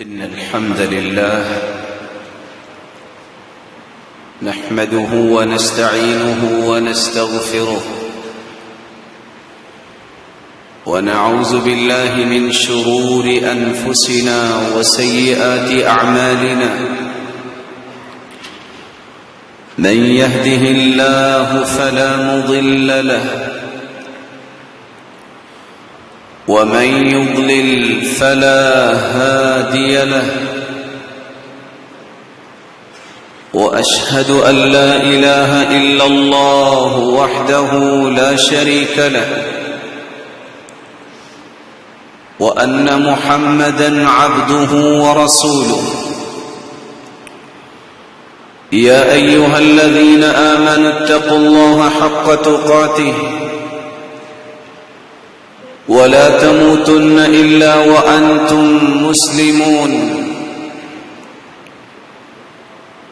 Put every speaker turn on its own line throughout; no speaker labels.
إن الحمد لله نحمده ونستعينه ونستغفره ونعوذ بالله من شرور أنفسنا وسيئات أعمالنا من يهده الله فلا مضل له ومن يضلل فلا هادي له وأشهد أن لا إله إلا الله وحده لا شريك له وأن محمدًا عبده ورسوله يا أيها الذين آمنوا اتقوا الله حق تقاته ولا تموتن إلا وأنتم مسلمون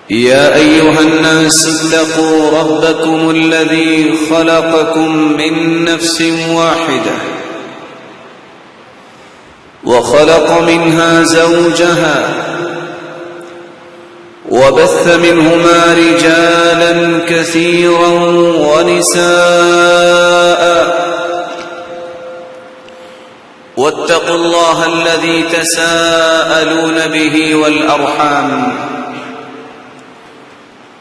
يا أيها الناس اتقوا ربكم الذي خلقكم من نفس واحدة وخلق منها زوجها وبث منهما رجالا كثيرا ونساء واتقوا الله الذي تساءلون به والأرحام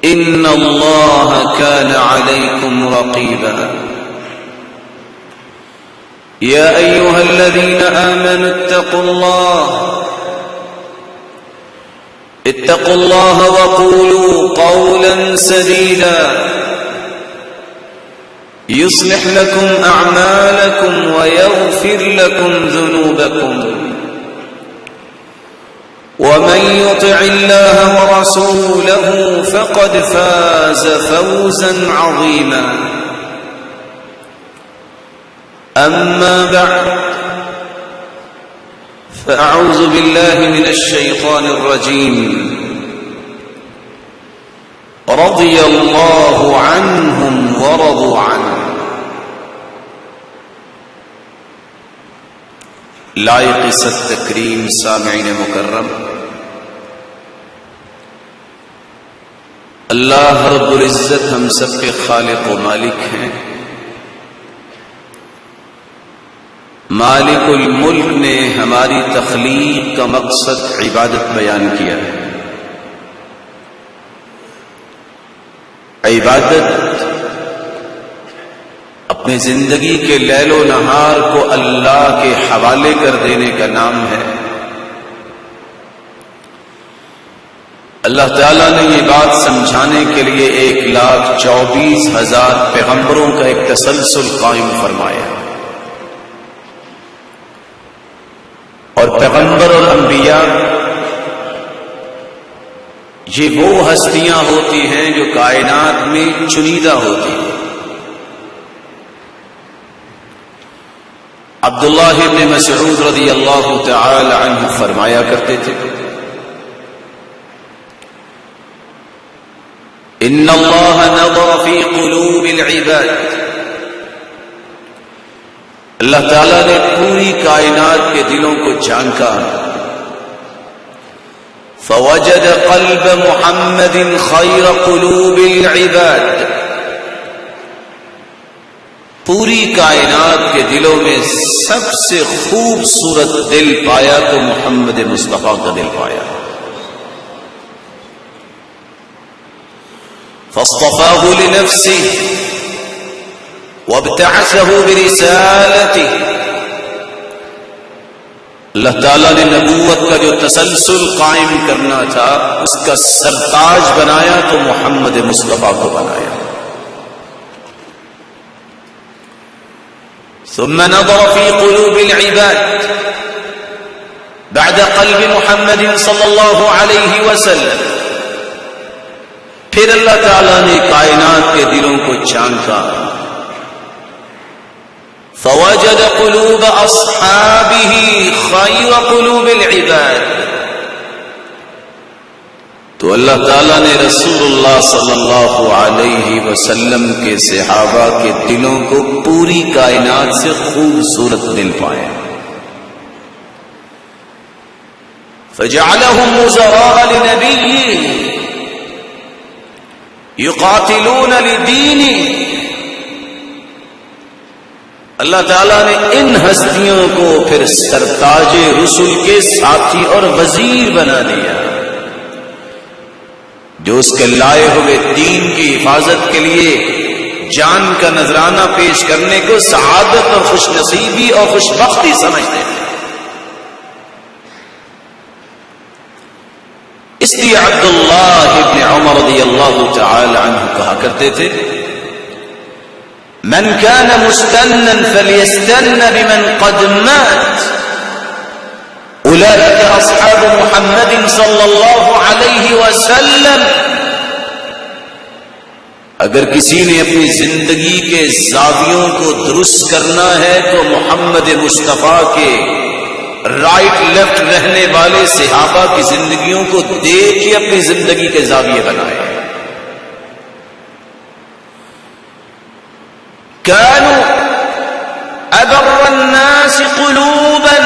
إن الله كان عليكم رقيبا يا أيها الذين آمنوا اتقوا الله وقولوا قولا سديدا يصلح لكم أعمالكم ويغفر لكم ذنوبكم ومن يطع الله ورسوله فقد فاز فوزا عظيما أما بعد فأعوذ بالله من الشيطان الرجيم رضي الله عنهم ورضوا عنه لائق ست تکریم سامعین مکرم، اللہ رب العزت ہم سب کے خالق و مالک ہیں۔ مالک الملک نے ہماری تخلیق کا مقصد عبادت بیان کیا ہے۔ عبادت اپنی زندگی کے لیل و نہار کو اللہ کے حوالے کر دینے کا نام ہے۔ اللہ تعالیٰ نے یہ بات سمجھانے کے لیے 1,24,000 پیغمبروں کا ایک تسلسل قائم فرمایا، اور پیغمبر اور انبیاء یہ وہ ہستیاں ہوتی ہیں جو کائنات میں چنیدہ ہوتی ہیں۔ عبداللہ ابن مسعود رضی اللہ تعالی عنہ فرمایا کرتے تھے، ان اللہ نظر فی قلوب العباد، اللہ تعالیٰ نے پوری کائنات کے دلوں کو جھانکا، فوجد قلب محمد خیر قلوب العباد، پوری کائنات کے دلوں میں سب سے خوبصورت دل پایا تو محمد مصطفیٰ کا دل پایا، فاصطفاه لنفسه وابتعثه برسالته، اللہ تعالیٰ نے نبوت کا جو تسلسل قائم کرنا تھا اس کا سرتاج بنایا تو محمد مصطفیٰ کو بنایا۔ ثم نظر في قلوب العباد بعد قلب محمد صلی اللہ علیہ وسلم، پھر اللہ تعالیٰ نے کائنات کے دلوں کو جھانکا، فوجد قلوب اصحابه خیر قلوب العباد، تو اللہ تعالیٰ نے رسول اللہ صلی اللہ علیہ وسلم کے صحابہ کے دلوں کو پوری کائنات سے خوبصورت دل پایا۔ فجعلهم وزراء لنبيه يقاتلون لدينه. اللہ تعالیٰ نے ان ہستیوں کو پھر سرتاج رسل کے ساتھی اور وزیر بنا دیا، جو اس کے لائے ہوئے دین کی حفاظت کے لیے جان کا نذرانہ پیش کرنے کو سعادت اور خوش نصیبی اور خوش بختی سمجھتے ہیں. اس لیے عبداللہ ابن عمر رضی اللہ تعالی عنہ کہا کرتے تھے، من كان مستنا فليستن بمن قد مات اولئك اصحاب محمد صلی اللہ علیہ وسلم. اگر کسی نے اپنی زندگی کے زاویوں کو درست کرنا ہے تو محمد مصطفیٰ کے رائٹ لیفٹ رہنے والے صحابہ کی زندگیوں کو دیکھ کے اپنی زندگی کے زاویے بنائے. كانوا أبر الناس قلوبا.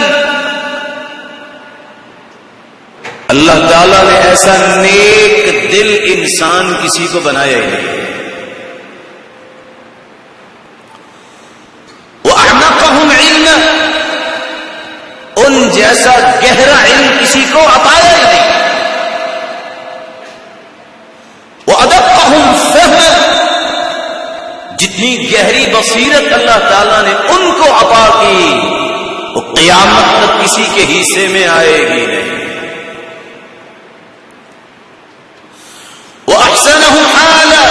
اللہ تعالیٰ نے ایسا نیک دل انسان کسی کو بنایا ہی نہیں. وَأَعْمَقَهُمْ عِلْمًا. ان جیسا گہرا علم کسی کو عطایا ہی نہیں. وَأَدَقَّهُمْ فَهْمًا. جتنی گہری بصیرت اللہ تعالیٰ نے ان کو عطا کی وہ قیامت تک کسی کے حصے میں آئے گی نہیں. وَأَحْسَنَهُمْ حَالًا.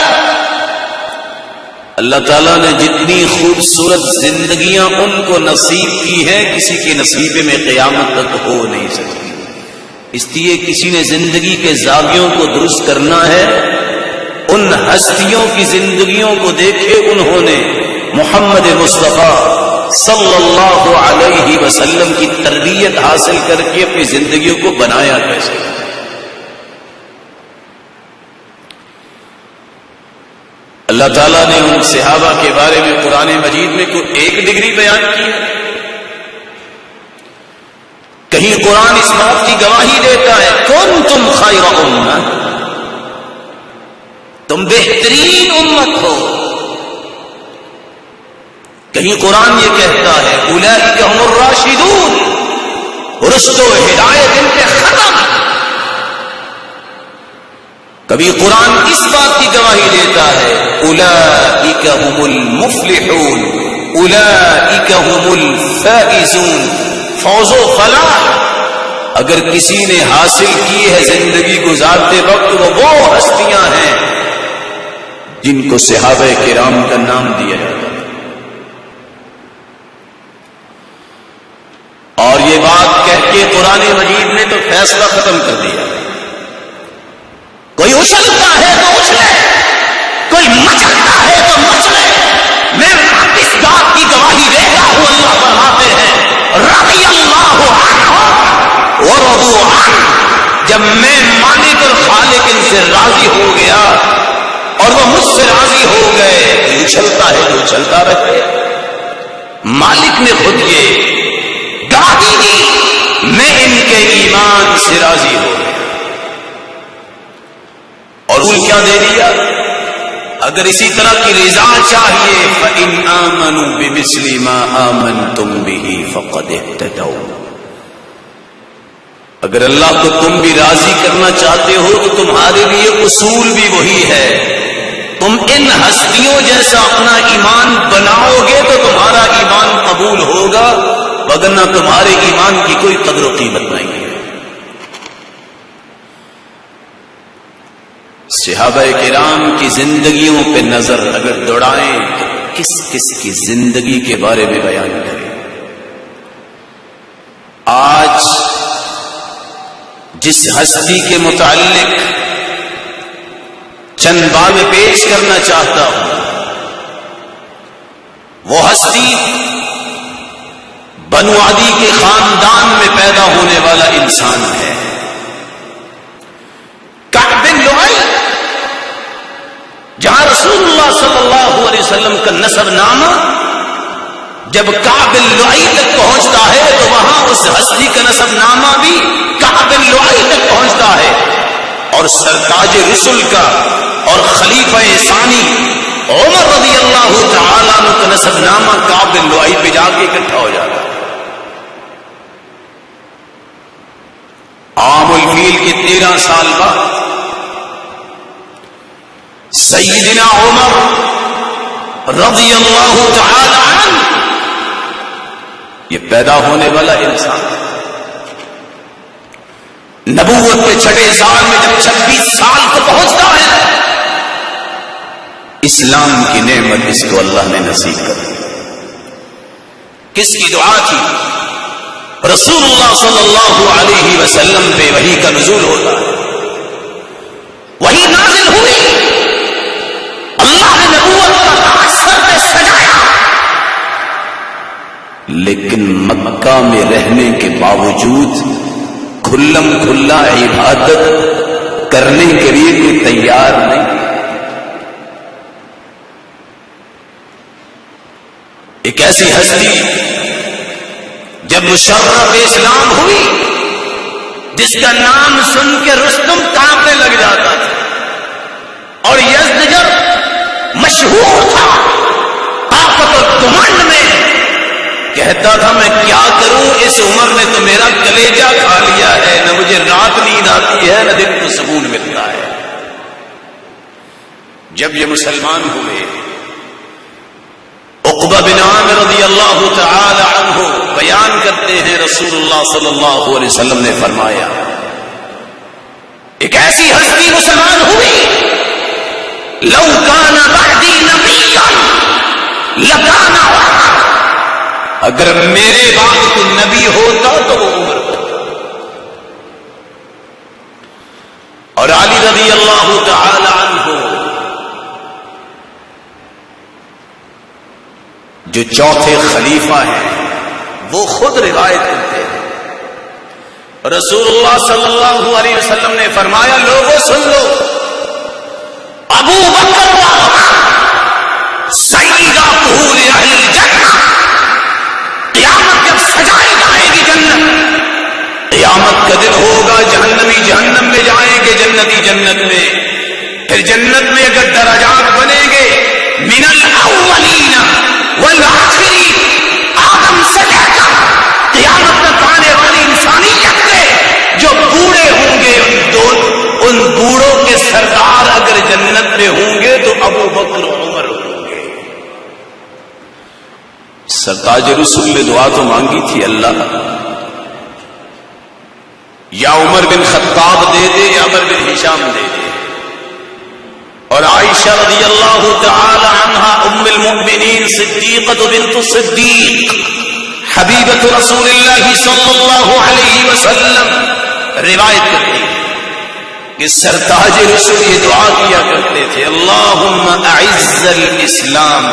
اللہ تعالیٰ نے جتنی خوبصورت زندگیاں ان کو نصیب کی ہیں کسی کے نصیبے میں قیامت تک ہو نہیں سکتی. اس لیے کسی نے زندگی کے زاویوں کو درست کرنا ہے، ان ہستیوں کی زندگیوں کو دیکھے انہوں نے محمد مصطفیٰ صلی اللہ علیہ وسلم کی تربیت حاصل کر کے اپنی زندگیوں کو بنایا کیسے. اللہ تعالیٰ نے ان صحابہ کے بارے میں قرآن مجید میں کوئی ایک ڈگری بیان کی ہے. کہیں قرآن اس بات کی گواہی دیتا ہے کنتم خیر امہ، تم بہترین امت ہو. کہیں قرآن یہ کہتا ہے اولئک هم الراشدون، رشد و ہدایت ان پہ ختم. کبھی قرآن اس بات کی گواہی دیتا ہے اولئک هم المفلحون، اولئک هم الفائزون. فوز و فلاح اگر کسی نے حاصل کی ہے زندگی گزارتے وقت وہ ہستیاں ہیں جن کو صحابہ کرام کا نام دیا جاتا ہے. اور یہ بات کہہ کے قرآن مجید نے تو فیصلہ ختم کر دیا. کوئی اچھلتا ہے تو اچھلے، کوئی مچلتا ہے تو مچلے. میں اس بات کی گواہی دیتا ہوں، اللہ فرماتے ہیں رضی اللہ عنہ ورضوا عنہ. جب میں مالک اور خالق ان سے راضی ہو گیا اور وہ مجھ سے راضی ہو گئے، تو اچھلتا ہے تو اچھلتا رہے. مالک نے خود یہ گواہی دی میں ان کے ایمان سے راضی ہو گیا. اور ان کیا دے دیا؟ اگر اسی طرح کی رضا چاہیے فَإِنْ آمَنُوا بِمِثْلِ مَا آمَنْتُمْ بِهِ فَقَدْ اهْتَدَوْا. اگر اللہ کو تم بھی راضی کرنا چاہتے ہو تو تمہارے لیے اصول بھی وہی ہے. تم ان ہستیوں جیسا اپنا ایمان بناؤ گے تو تمہارا ایمان قبول ہوگا، وگرنہ تمہارے ایمان کی کوئی قدر و قیمت نہیں ہے. صحابہ کرام کی زندگیوں پہ نظر اگر دوڑائیں تو کس کس کی زندگی کے بارے میں بیان کریں. آج جس ہستی کے متعلق چند باتیں پیش کرنا چاہتا ہوں وہ ہستی بنو عدی کے خاندان میں پیدا ہونے والا انسان ہے. کعب بن لؤی، جہاں رسول اللہ صلی اللہ علیہ وسلم کا نسب نامہ جب کعب بن لؤی تک پہنچتا ہے تو وہاں اس ہستی کا نسب نامہ بھی کعب بن اور سرتاج رسل کا اور خلیفہ ثانی عمر رضی اللہ تعالیٰ عنہ کا نسب نامہ کعب بن لؤی پہ جا کے اکٹھا ہو جاتا ہے۔ عام الفیل کے 13 سال بعد سیدنا عمر رضی اللہ تعالی عنہ یہ پیدا ہونے والا انسان نبوت کے 6 سال میں جب 26 سال کو پہنچتا ہے اسلام کی نعمت اس کو اللہ نے نصیب کر دی۔ کس کی دعا تھی؟ رسول اللہ صلی اللہ علیہ وسلم پہ وحی کا نزول ہوتا ہے، وحی نازل ہوئی، اللہ نے نبوت کا تاج سر پہ سجایا، لیکن مکہ میں رہنے کے باوجود کھلم کھلا عبادت کرنے کے لیے کوئی تیار نہیں۔ ایک ایسی ہستی جب مشرف اسلام ہوئی جس کا نام سن کے رستم کانپنے لگ جاتا تھا، اور یزدجر مشہور تھا طاقت و گھمنڈ میں، کہتا تھا میں کیا کروں، اس عمر نے تو میرا کلیجہ کھا لیا ہے، نہ مجھے رات نیند آتی ہے نہ دن کو سکون ملتا ہے۔ جب یہ مسلمان ہوئے عقبہ بن عامر رضی اللہ تعالی عنہ بیان کرتے ہیں رسول اللہ صلی اللہ علیہ وسلم نے فرمایا ایک ایسی ہستی مسلمان ہوئی لو کان بعدی نبیا لکان عمر، اگر میرے بعد کوئی نبی ہوتا تو وہ عمر ہوتا۔ اور علی رضی اللہ تعالی عنہ جو چوتھے خلیفہ ہیں وہ خود روایت کرتے ہیں، رسول اللہ صلی اللہ علیہ وسلم نے فرمایا لوگوں سن لو، ابو بکر و عمر سیدہ طہور اہل الجنہ، قیامت جب سجائی جائے گی جنت، قیامت کا دن ہوگا، جہنمی جہنم میں جائیں گے، جنتی جنت میں، پھر جنت میں اگر درجات بنیں گے من الاولین والآخرین، آدم سے لے کر قیامت تک آنے والی انسانیت کے جو بوڑھے ہوں گے ان بوڑھوں کے سردار اگر جنت میں ہوں گے تو ابو بکر و عمر ہوں گے۔ سرتاج رسول نے دعا تو مانگی تھی اللہ یا عمر بن خطاب دے دے یا عمر بن ہشام دے دے، اور عائشہ رضی اللہ تعالی عنہا ام المؤمنین صدیقۃ بنت الصدیق حبیبۃ رسول اللہ صلی اللہ علیہ وسلم روایت کرتی ہے کہ سرتاج رسول یہ دعا کیا کرتے تھے اللہم اعز الاسلام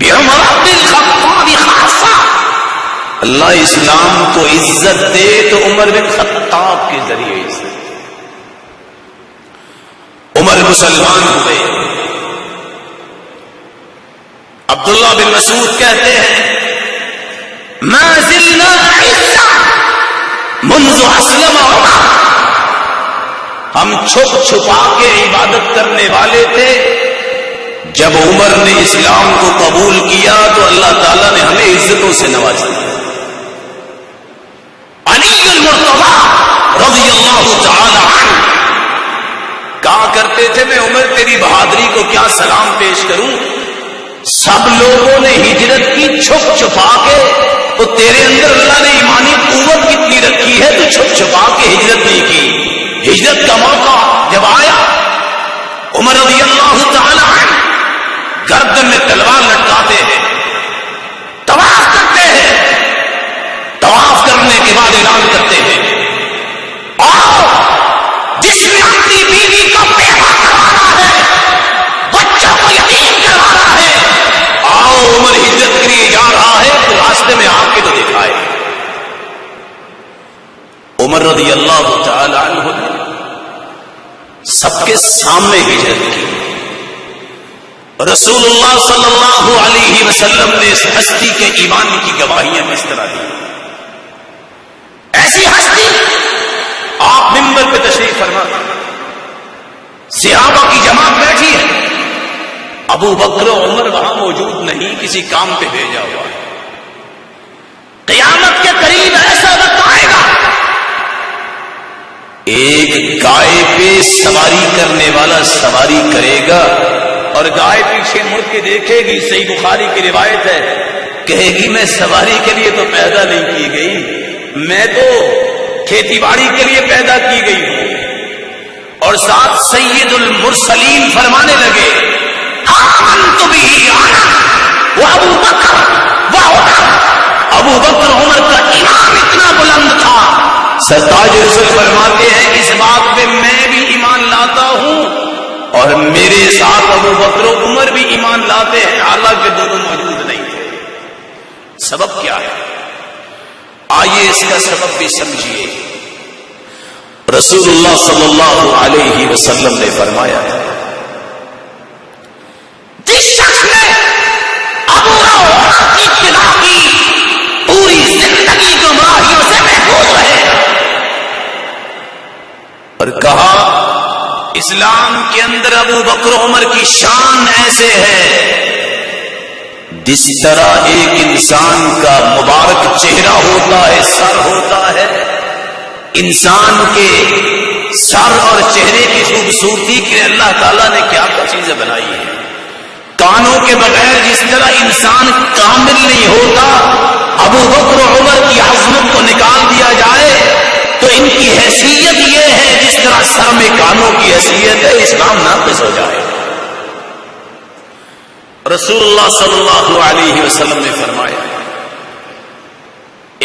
بعمر بن الخطاب خاصہ، اللہ اسلام کو عزت دے تو عمر بن خطاب کے ذریعے عزت۔ عمر مسلمان ہوئے، عبداللہ بن مسعود کہتے ہیں ما زلنا عزا منذ اسلم عمر، ہم چھپ چھپا کے عبادت کرنے والے تھے، جب عمر نے اسلام کو قبول کیا تو اللہ تعالیٰ نے ہمیں عزتوں سے نوازا۔ علی المرتضی رضی اللہ تعالی عنہ کہا کرتے تھے میں عمر تیری بہادری کو کیا سلام پیش کروں، سب لوگوں نے ہجرت کی چھپ چھپا کے، تو تیرے اندر اللہ نے ایمانی قوت کتنی رکھی ہے تو چھپ چھپا کے ہجرت نہیں کی۔ ہجرت کا موقع جب آیا عمر رضی اللہ تعالی عنہ گردن میں تلوار لٹکاتے ہیں، طواف کرتے ہیں، طواف کرنے کے بعد اعلان کرتے ہیں اور جس نے اپنی بیوی کو بیوہ کروانا ہے، بچوں کو یتیم کروانا ہے، آؤ عمر ہجرت کے لیے جا رہا ہے تو راستے میں آ کے تو دکھائے۔ عمر رضی اللہ تعالی عنہ نے سب کے سامنے ہجرت کی، رسول اللہ صلی اللہ علیہ وسلم نے اس ہستی کے ایمان کی گواہیاں کس طرح دی۔ ایسی ہستی آپ منبر پہ تشریف فرما ابو بکر و عمر وہاں موجود نہیں، کسی کام پہ بھیجا ہوا ہے۔ قیامت کے قریب ایسا وقت آئے گا، ایک گائے پہ سواری کرنے والا سواری کرے گا اور گائے پیچھے مڑ کے دیکھے گی، صحیح بخاری کی روایت ہے، کہے گی میں سواری کے لیے تو پیدا نہیں کی گئی، میں تو کھیتی باڑی کے لیے پیدا کی گئی ہوں۔ اور ساتھ سید المرسلین فرمانے لگے آمنت به انا وابو بکر وعمر، ابو بکر عمر کا ایمان اتنا بلند تھا، سرتاج رسول فرماتے ہیں اس بات پہ میں بھی ایمان لاتا ہوں اور میرے ساتھ ابو بکر و عمر بھی ایمان لاتے ہیں، حالانکہ دونوں موجود نہیں تھے۔ سبب کیا ہے؟ آئیے اس کا سبب بھی سمجھیے۔ رسول اللہ صلی اللہ علیہ وسلم نے فرمایا جس شخص نے ابو عمر کی اتباع کی پوری زندگی گمراہیوں سے محفوظ رہے، اور کہا اسلام کے اندر ابو بکر عمر کی شان ایسے ہے جس طرح ایک انسان کا مبارک چہرہ ہوتا ہے، سر ہوتا ہے، انسان کے سر اور چہرے کی خوبصورتی کے اللہ تعالیٰ نے کیا کیا چیزیں بنائی ہیں۔ کانوں کے بغیر جس طرح انسان کامل نہیں ہوتا، ابو بکر و عمر کی عظمت کو نکال دیا جائے تو ان کی حیثیت یہ ہے جس طرح سر میں کانوں کی حیثیت ہے، اسلام ناقص ہو جائے۔ رسول اللہ صلی اللہ علیہ وسلم نے فرمایا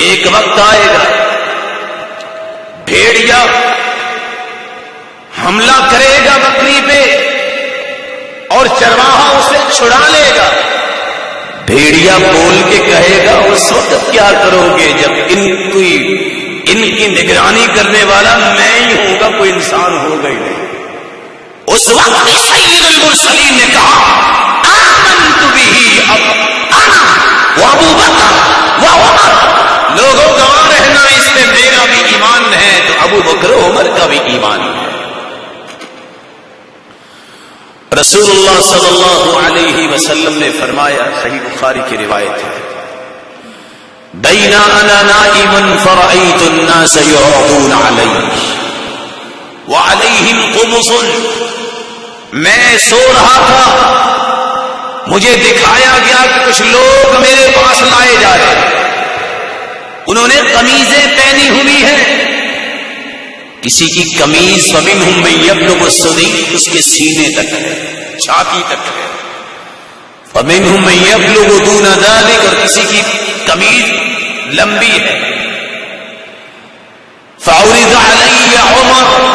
ایک وقت آئے گا بھیڑیا حملہ کرے گا بکری پہ اور چرواہا اسے چھڑا لے گا، بھیڑیا بول کے کہے گا اس وقت کیا کرو گے جب ان کی نگرانی کرنے والا میں ہی ہوں گا، کوئی انسان ہوگا ہی نہیں۔ اس وقت سید المرسلین نے کہا آمنت به انا وابو بکر وعمر، لوگوں گواہ رہنا اس میں میرا بھی ایمان ہے تو ابو بکر و عمر کا بھی ایمان ہے۔ رسول اللہ صلی اللہ علیہ وسلم نے فرمایا، صحیح بخاری کی روایت ہے، بین انا نائم فرأیت الناس یعرضون علی وعلیہم قمص، میں سو رہا تھا، مجھے دکھایا گیا کہ کچھ لوگ میرے پاس لائے جا رہے ہیں، انہوں نے قمیضیں پہنی ہوئی ہیں، کسی کی قمیض فمنہم من یبلغ الصدی، اس کے سینے تک ہے، چھاتی تک ہے، فمنہم من یبلغ دون ذلک، اور کسی کی قمیض لمبی ہے۔ فعرض علی عمر،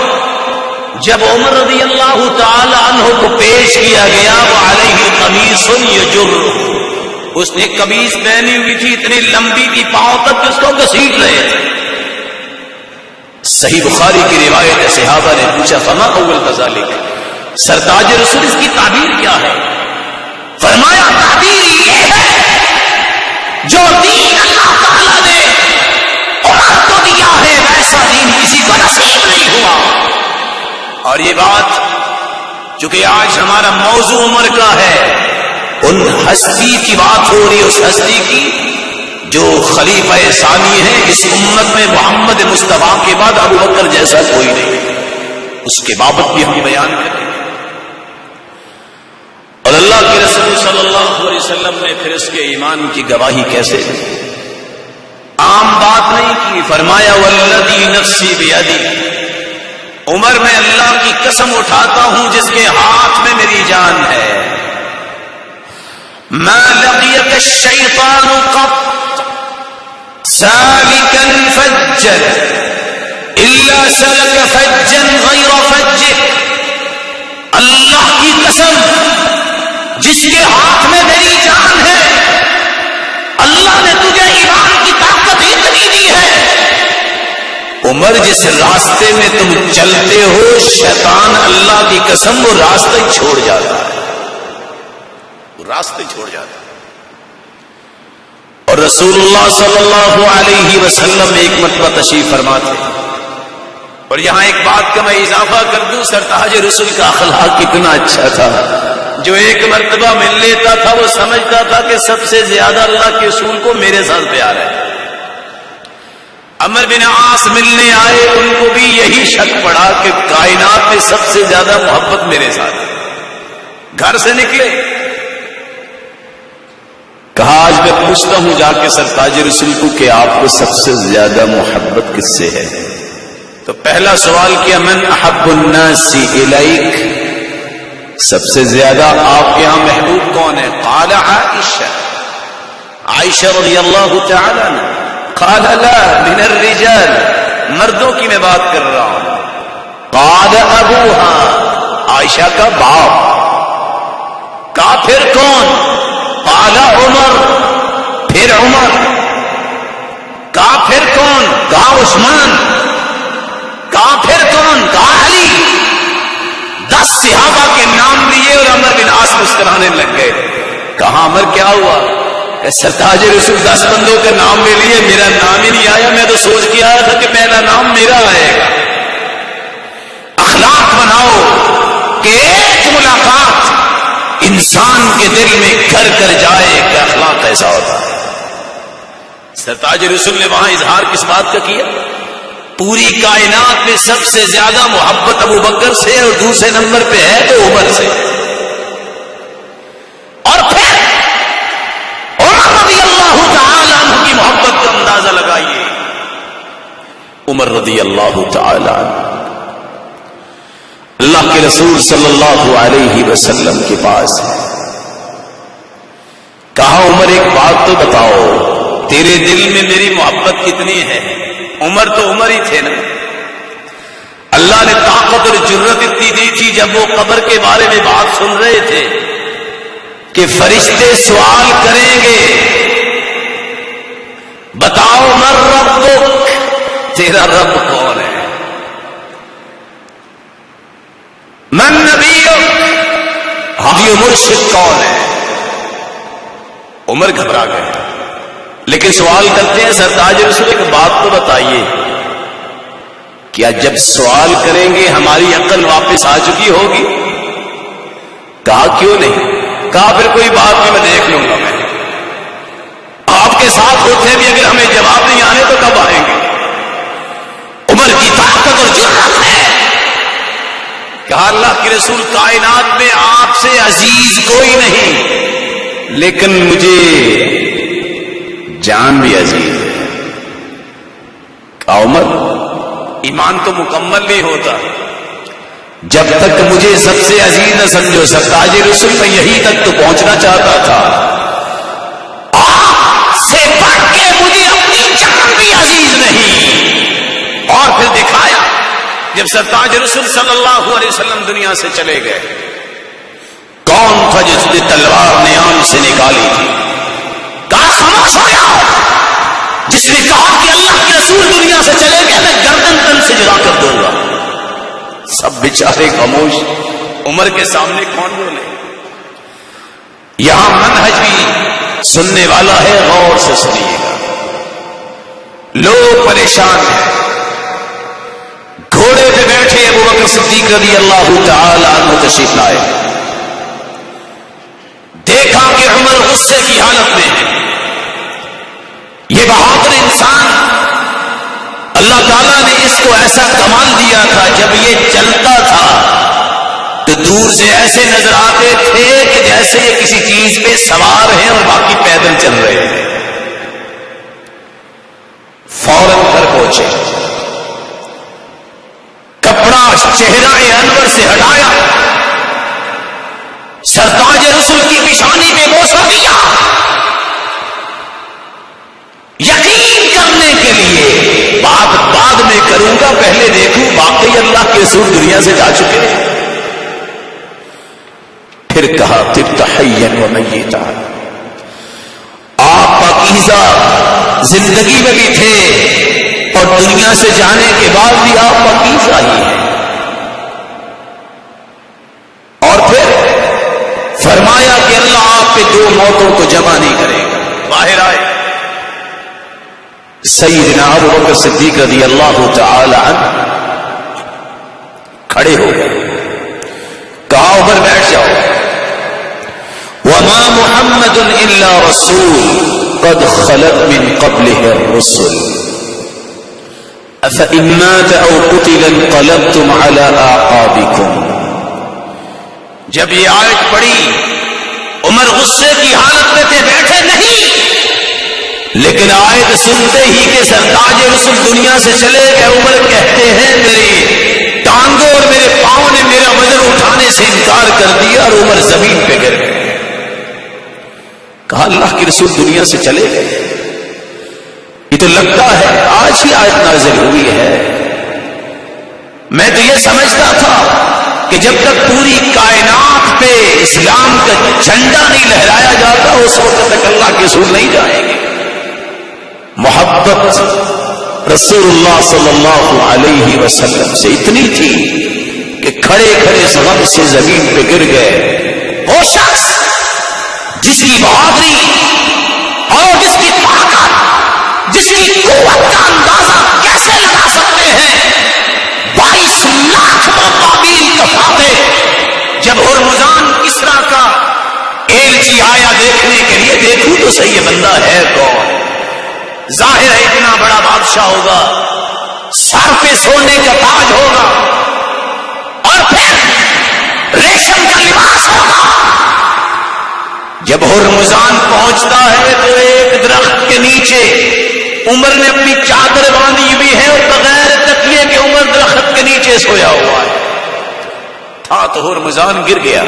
جب عمر رضی اللہ تعالی عنہ کو پیش کیا گیا، وعلیہ قمیص یجر، اس نے قمیض پہنی ہوئی تھی، اتنی لمبی تھی پاؤں تک اس کو گھسیٹ رہے تھے۔ صحیح بخاری کی روایت ہے، صحابہ نے پوچھا فما اول کذالک، سرتاج رسول اس کی تعبیر کیا ہے؟ فرمایا تعبیر یہ ہے جو دین اللہ تعالیٰ نے عمر کو دیا ہے ویسا دین کسی کو نصیب نہیں ہوا۔ اور یہ بات چونکہ آج ہمارا موضوع عمر کا ہے، ان ہستی کی بات ہو رہی ہے، اس ہستی کی جو خلیفہ ثانی ہے اس امت میں، محمد مصطفیٰ کے بعد ابو بکر جیسا کوئی نہیں، اس کے بابت بھی ہم بیان کریں۔ اور اللہ کے رسول صلی اللہ علیہ وسلم نے پھر اس کے ایمان کی گواہی کیسے دی؟ عام بات نہیں کی، فرمایا والذی نفسی بیدی، عمر میں اللہ کی قسم اٹھاتا ہوں جس کے ہاتھ میں میری جان ہے، ما لقیک الشیطان قط سالکا فجا الا سلک فجا غیر فجہ، اللہ کی قسم جس کے ہاتھ میں میری جان ہے، اللہ نے تجھے ایمان کی طاقت اتنی دی ہے، عمر جس راستے میں تم چلتے ہو شیطان اللہ کی قسم وہ راستے چھوڑ جاتا ہے، وہ راستے چھوڑ جاتا ہے۔ اور رسول اللہ صلی اللہ علیہ وسلم ایک مرتبہ تشریف فرما تھے، اور یہاں ایک بات کا میں اضافہ کر دوں، سرتاج رسول کا اخلاق کتنا اچھا تھا، جو ایک مرتبہ مل لیتا تھا وہ سمجھتا تھا کہ سب سے زیادہ اللہ کے رسول کو میرے ساتھ پیار ہے. عمرو بن عاص ملنے آئے، ان کو بھی یہی شک پڑا کہ کائنات میں سب سے زیادہ محبت میرے ساتھ ہے. گھر سے نکلے، کہا آج میں پوچھتا ہوں جا کے سرتاج رسول کو کہ آپ کو سب سے زیادہ محبت کس سے ہے؟ تو پہلا سوال کیا من احب الناس الیک، سب سے زیادہ آپ کے ہاں محبوب کون ہے؟ قال عائشہ، عائشہ رضی اللہ تعالی عنہ. قال لا من الرجال، مردوں کی میں بات کر رہا ہوں. قال ابوها، عائشہ کا باپ. کہا پھر کون؟ قال عمر، پھر عمر. کہا پھر کون؟ کہا عثمان. کہا پھر کون؟ کہا علی. 10 صحابہ کے نام لیے اور عمر بن عاص مسکرانے لگ گئے. کہا عمر کیا ہوا؟ کہ سرتاج رسول 10 بندوں کے نام لے لیے، میرا نام ہی نہیں آیا. میں تو سوچ کے آیا تھا کہ پہلا نام میرا آئے گا. اخلاق بناؤ کہ ایک ملاقات انسان کے دل میں گھر کر جائے کہ اخلاق ایسا ہوتا ہے. سرتاج رسول نے وہاں اظہار کس بات کا کیا؟ پوری کائنات میں سب سے زیادہ محبت ابو بکر سے اور دوسرے نمبر پہ ہے تو عمر سے. اور پھر عمر رضی اللہ تعالی عنہ کی محبت کا اندازہ لگائیے. عمر رضی اللہ تعالی عنہ اللہ کے رسول صلی اللہ علیہ وسلم کے پاس ہے. کہا عمر ایک بات تو بتاؤ، تیرے دل میں میری محبت کتنی ہے؟ عمر تو عمر ہی تھے نا. اللہ نے طاقت اور جرت اتنی دی تھی جب وہ قبر کے بارے میں بات سن رہے تھے کہ فرشتے سوال کریں گے بتاؤ من ربک، تیرا رب کون ہے؟ من نبیک، ہادی و مرشد کون ہے؟ عمر گھبرا گئے. لیکن سوال کرتے ہیں سرتاج رسول ایک بات تو بتائیے، کیا جب سوال کریں گے ہماری عقل واپس آ چکی ہوگی؟ کہا کیوں نہیں؟ کہا پھر کوئی بات نہیں، میں دیکھ لوں گا. میں آپ کے ساتھ ہوتے بھی اگر ہمیں جواب نہیں آنے تو کب آئیں گے؟ عمر کی طاقت اور جرات ہے. کہا اللہ کے رسول کائنات میں آپ سے عزیز کوئی نہیں، لیکن مجھے جان بھی عزیز ہے. کہا عمر ایمان تو مکمل نہیں ہوتا جب تک مجھے سب سے عزیز نہ سمجھو. سرتاج رسول میں یہی تک تو پہنچنا چاہتا تھا، آپ سے بڑھ کے مجھے اپنی جان بھی عزیز نہیں. اور پھر دکھایا جب سرتاج رسول صلی اللہ علیہ وسلم دنیا سے چلے گئے، کون تھا جس نے تلوار نیام سے نکالی تھی؟ کہا خاموش ہو جاؤ. جس نے کہا کہ اللہ کے رسول دنیا سے چلے گئے میں گردن تن سے جلا کر دوں گا. سب بیچارے خاموش. عمر کے سامنے کون بولے؟ یہاں منہج بھی سننے والا ہے، غور سے سنیے گا. لوگ پریشان ہیں. گھوڑے پہ بیٹھے ابو بکر صدیق رضی اللہ تعالی عنہ تشریف لائے. دیکھا کہ عمر غصے کی حالت میں ہے. یہ بہادر انسان اللہ تعالیٰ نے اس کو ایسا کمال دیا تھا، جب یہ چلتا تھا تو دور سے ایسے نظر آتے تھے کہ جیسے یہ کسی چیز پہ سوار ہیں اور باقی پیدل چل رہے ہیں. فوراً گھر پہنچے، کپڑا چہرہ انور سے ہٹایا، سرتاج رسول کی پیشانی پہ بوسہ دیا. یقین کرنے کے لیے بات بعد میں کروں گا، پہلے دیکھوں باقی اللہ کے رسول دنیا سے جا چکے ہیں. پھر کہا طبت حیا و میتا، آپ پاکیزہ زندگی میں بھی تھے اور دنیا سے جانے کے بعد بھی آپ پاکیزہ ہی ہیں. اور پھر فرمایا کہ اللہ آپ پہ 2 موتوں کو جمع نہیں کرے گا. باہر آئے سیدنا ابو بکر صدیق رضی اللہ تعالی عنہ کھڑے ہو گئے. کہا عمر بیٹھ جاؤ. إلا رسول قد خلت من قبله الرسل أفإن مات أو قتل انقلبتم على أعقابكم. جب یہ آیت پڑھی عمر غصے کی حالت میں تھے، بیٹھے نہیں، لیکن آیت سنتے ہی کہ سرتاج رسول دنیا سے چلے گئے، عمر کہتے ہیں میری ٹانگوں اور میرے پاؤں نے میرا وزن اٹھانے سے انکار کر دیا اور عمر زمین پہ گر گئے. کہا اللہ کے رسول دنیا سے چلے گئے. یہ تو لگتا ہے آج ہی آیت نازل ہوئی ہے. میں تو یہ سمجھتا تھا کہ جب تک پوری کائنات پہ اسلام کا جھنڈا نہیں لہرایا جاتا اس وقت تک اللہ کے رسول نہیں جائیں گے. محبت رسول اللہ صلی اللہ علیہ وسلم سے اتنی تھی کہ کھڑے کھڑے غم سے زمین پہ گر گئے. وہ شخص جس کی بہادری اور جس کی طاقت، جس کی قوت کا اندازہ کیسے لگا سکتے ہیں؟ 22 لاکھ بابیل کا فاتح جب ہرمزان کسرا کا ایلچی آیا دیکھنے کے لیے، دیکھوں تو صحیح یہ بندہ ہے کون؟ ظاہر ہے اتنا بڑا بادشاہ ہوگا، سر پہ سونے کا تاج ہوگا اور پھر ریشم کا لباس ہوگا. جب ہرمزان پہنچتا ہے تو ایک درخت کے نیچے عمر نے اپنی چادر باندھی ہوئی ہے اور بغیر تکیے کے عمر درخت کے نیچے سویا ہوا ہے. تھا تو ہرمزان گر گیا.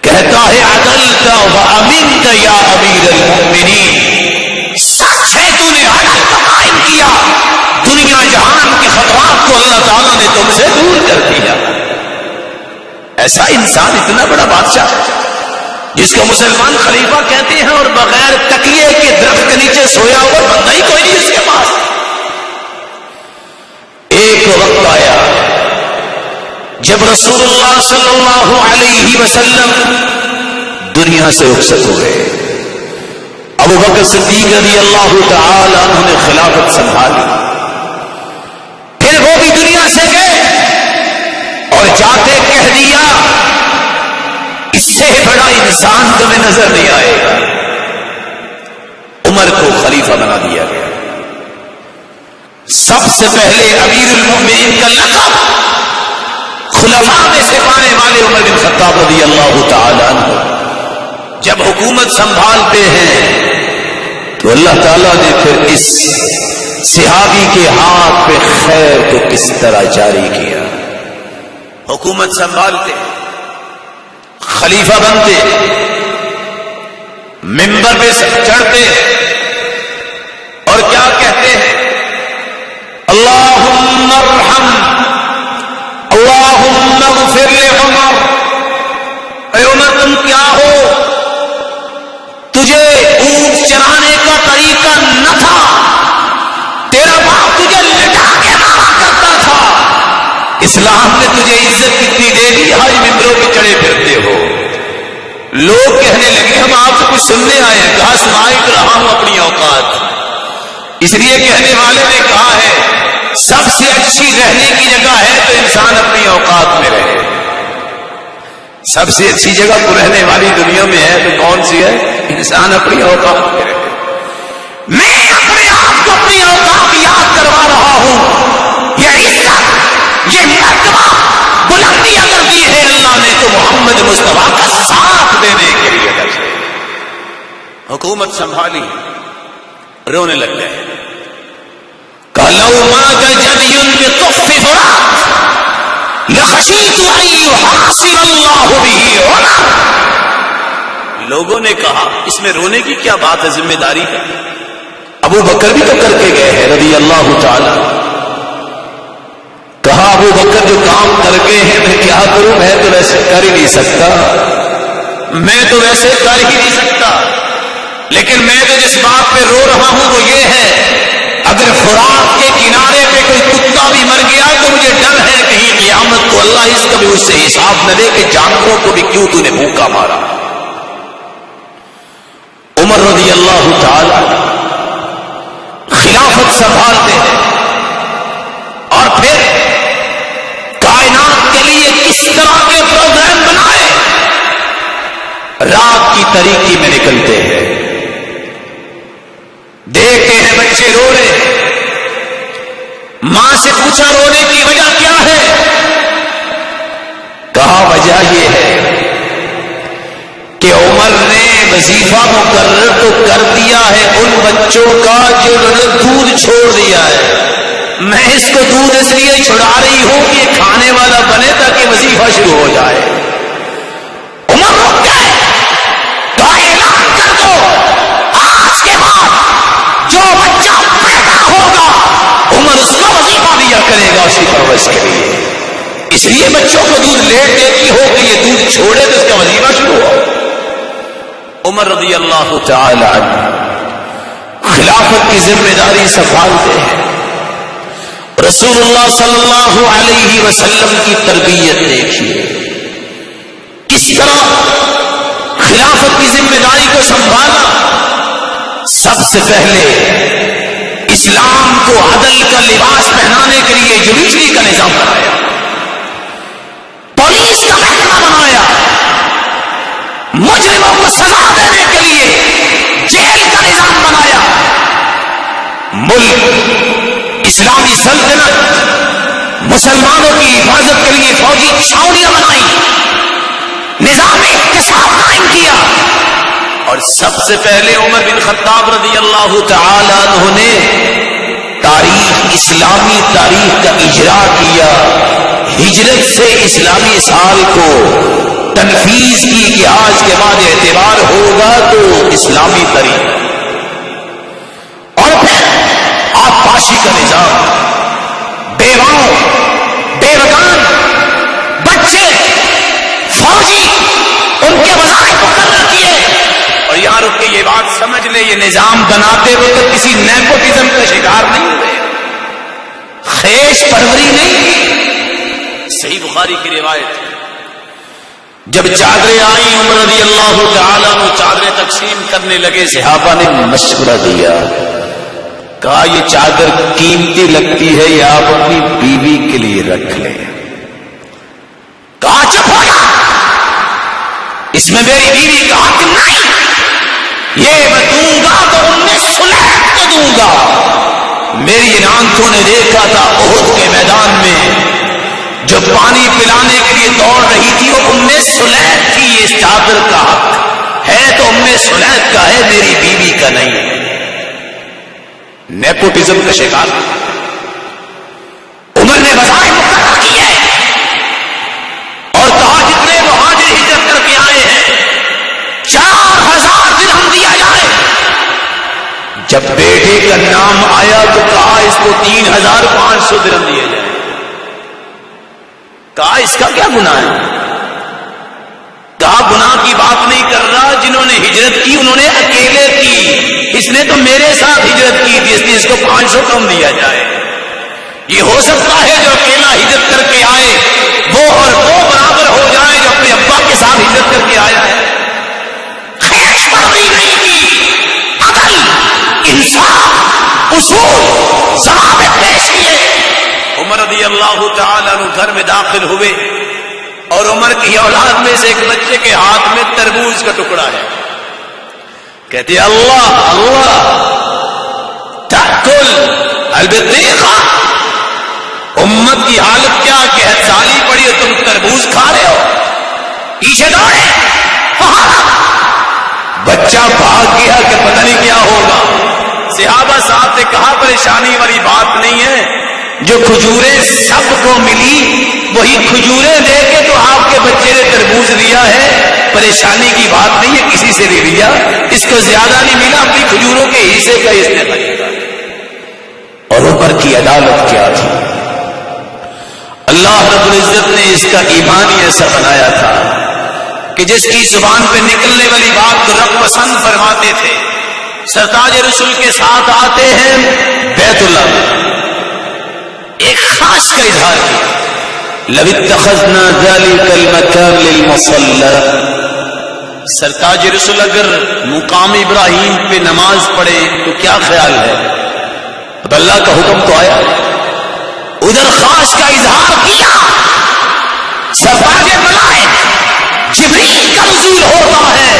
کہتا ہے عدلت وامنت یا امیر المؤمنین، سچ ہے تو نے عدل کا قائم کیا، دنیا جہان کے خطرات کو اللہ تعالیٰ نے تم سے دور کر دیا. ایسا انسان اتنا بڑا بادشاہ جس کو مسلمان خلیفہ کہتے ہیں اور بغیر تکیے کے درخت کے نیچے سویا ہوا بندہ ہی کوئی نہیں اس کے پاس. ایک وقت آیا جب رسول اللہ صلی اللہ علیہ وسلم دنیا سے رخصت ہو گئے. ابو بکر صدیق رضی اللہ تعالی عنہ نے خلافت سنبھالی. پھر وہ بھی دنیا سے گئے اور جاتے کہہ دیا اس سے بڑا انسان تمہیں نظر نہیں آئے گا. عمر کو خلیفہ بنا دیا گیا. سب سے پہلے امیر المؤمنین کا لقب خلفاء میں سے پانے والے عمر بن خطاب رضی اللہ تعالی عنہ جب حکومت سنبھالتے ہیں تو اللہ تعالیٰ نے پھر اس صحابی کے ہاتھ پہ خیر کو کس طرح جاری کیا. حکومت سنبھالتے، خلیفہ بنتے، منبر پہ چڑھتے اور کیا کہتے ہیں؟ اللہم ارحم، اللہم اغفر لعمر. اے عمر تم کیا ہو؟ تجھے اونٹ چرانے کا طریقہ نہ تھا، تیرا باپ تجھے لٹا کے مارا کرتا تھا. اسلام نے تجھے عزت کتنی دے دی، آج ممبروں پہ چڑھے پھرتے ہو. لوگ کہنے لگے ہم آپ سے کچھ سننے آئے ہیں. کہا سنائی تو رہا ہوں اپنی اوقات. اس لیے کہنے والے نے کہا ہے سب سے اچھی رہنے کی جگہ ہے تو انسان اپنی اوقات میں رہے. سب سے اچھی جگہ تو رہنے والی دنیا میں ہے تو کون سی ہے؟ انسان اپنی اوقات میں رہے. میں اپنے آپ کو اپنی اوقات یاد کروا رہا ہوں. یہ عزت، یہ مرتبہ، بلندی اگر دی ہے اللہ نے تو محمد مصطفیٰ کا ساتھ دینے کے لیے کر. حکومت سنبھالی، رونے لگ گئے. لو مات جدي بطف فرات لخشيت ان يحاصر الله به عمر. لوگوں نے کہا اس میں رونے کی کیا بات ہے، ذمہ داری ہے. ابو بکر بھی تو کر کے گئے ہیں رضی اللہ تعالی. کہا ابو بکر جو کام کر گئے ہیں میں کیا کروں، میں تو ویسے کر ہی نہیں سکتا، میں تو ویسے کر ہی نہیں سکتا. لیکن میں تو جس بات پہ رو رہا ہوں وہ یہ ہے اگر فرات کے کنارے پہ کوئی کتا بھی مر گیا تو مجھے ڈر ہے کہیں قیامت کو اللہ اس کا بھی اس سے حساب نہ دے کہ جانوروں کو بھی کیوں تو نے بھوکا مارا. عمر رضی اللہ تعالی خلافت سنبھالتے ہیں اور پھر کائنات کے لیے کس طرح کے پروگرام بنائے. رات کی تاریکی میں نکلتے ہیں، دیکھتے ہیں بچے رو رہے، ماں سے پوچھا رونے کی وجہ کیا ہے؟ کہا وجہ یہ ہے کہ عمر نے وظیفہ مقرر تو کر دیا ہے ان بچوں کا جو انہوں نے دودھ چھوڑ دیا ہے، میں اس کو دودھ اس لیے چھڑا رہی ہوں کہ کھانے والا بنے تاکہ وظیفہ شروع ہو جائے۔ عمر رک گئے، تو اعلان کر دو آج کے بعد جو بچہ پیدا ہوگا عمر اس کا وظیفہ دیا کرے گا اسی پرورش کے لیے، اس لیے بچوں کو دودھ لیٹ دیتی ہو کہ یہ دودھ چھوڑے تو اس کا وظیفہ شروع ہو۔ عمر رضی اللہ تعالی عنہ خلافت کی ذمہ داری سنبھالتے ہیں، رسول اللہ صلی اللہ علیہ وسلم کی تربیت دیکھیے، کس طرح خلافت کی ذمہ داری کو سنبھالا۔ سب سے پہلے اسلام کو عدل کا لباس پہنانے کے لیے جوڈیشری کا نظام بنایا، پولیس کا محکمہ بنایا، مجرموں کو سزا دینے کے لیے جیل کا نظام بنایا، ملک اسلامی سلطنت مسلمانوں کی حفاظت کے لیے فوجی چھاؤنیاں بنائی، نظام اقتصاد قائم کیا، اور سب سے پہلے عمر بن خطاب رضی اللہ تعالی عنہ نے اسلامی تاریخ کا اجرا کیا، ہجرت سے اسلامی سال کو تنفیذ کی کہ آج کے بعد اعتبار ہوگا تو اسلامی تاریخ، اور پھر آبپاشی کا نظام، بیواؤں، بیوگان، بچے، فوجی، ان کے وظائف مقرر کیے۔ اور یہاں رک کے یہ بات سمجھ لے، یہ نظام بناتے وقت کسی نیپوٹزم کا شکار نہیں ہوئے، خیش پروری نہیں۔ صحیح بخاری کی روایت، جب چادریں آئیں عمر رضی اللہ تعالیٰ عنہ چادریں تقسیم کرنے لگے، صحابہ نے مشورہ دیا، کہا یہ چادر قیمتی لگتی ہے، یہ آپ اپنی بیوی کے لیے رکھ لیں۔ کہا چپ ہو جا، اس میں میری بیوی کا حق نہیں، یہ میں دوں گا تو سلیح کو دوں گا۔ میری ان آنکھوں نے دیکھا تھا احد کے میدان میں جو پانی پلانے کے لیے دوڑ رہی تھی وہ سلیح تھی، اس چادر کا حق ہے تو سلیح کا ہے، میری بیوی کا نہیں۔ نیپوٹزم کا شکار عمر نے وظائف مقرر کیے اور کہا جتنے مہاجر ہجرت کر کے آئے ہیں 4000 درہم دیا جائے۔ جب بیٹے کا نام آیا تو کہا اس کو 3500 درہم دیے جائے۔ کہا اس کا کیا گناہ ہے؟ کہا گناہ کی بات نہیں کر رہا، جنہوں نے ہجرت کی انہوں نے اکیلے کی، اس نے تو میرے ساتھ ہجرت کی تھی، اس لیے اس کو 500 کم دیا جائے۔ یہ ہو سکتا ہے جو اکیلا ہجرت کر کے آئے وہ اور وہ برابر ہو جائے جو اپنے ابا کے ساتھ ہجرت کر کے آیا ہے۔ خیش پروری نہیں کی، عدل، انصاف، اصول، ضوابط پیش کیے۔ عمر رضی اللہ تعالیٰ عنہ گھر میں داخل ہوئے اور عمر کی اولاد میں سے ایک بچے کے ہاتھ میں تربوز کا ٹکڑا ہے، کہتے اللہ اللہ تاکل البطیخہ، امت کی حالت کیا کہ سالی پڑی ہے تم تربوز کھا رہے ہو، پیچھے دوڑے، بچہ بھاگ گیا کہ پتہ نہیں کیا ہوگا۔ صحابہ صاحب سے کہا پریشانی والی بات نہیں ہے، جو کھجوریں سب کو ملی وہی کھجوریں دے کے تو آپ کے بچے نے تربوز لیا ہے، پریشانی کی بات نہیں ہے، کسی سے بھی لیا، اس کو زیادہ نہیں ملا، اپنی کھجوروں کے حصے کا اس نے خریدا۔ اور اوپر کی عدالت کیا تھی؟ اللہ رب العزت نے اس کا ایمان ہی ایسا بنایا تھا کہ جس کی زبان پہ نکلنے والی بات کو رب پسند فرماتے تھے۔ سرتاج رسول کے ساتھ آتے ہیں بیت اللہ میں، ایک خاص کا اظہار کیا، لَوِ اتَّخَذْنَا ذَلِكَ الْمَكَانَ لِلْمُصَلَّى، سرتاج رسول اگر مقام ابراہیم پہ نماز پڑھے تو کیا خیال ہے؟ اب اللہ کا حکم تو آیا، ادھر خاص کا اظہار کیا، سرتاج ملائک جبریل کا نزول ہوتا ہے،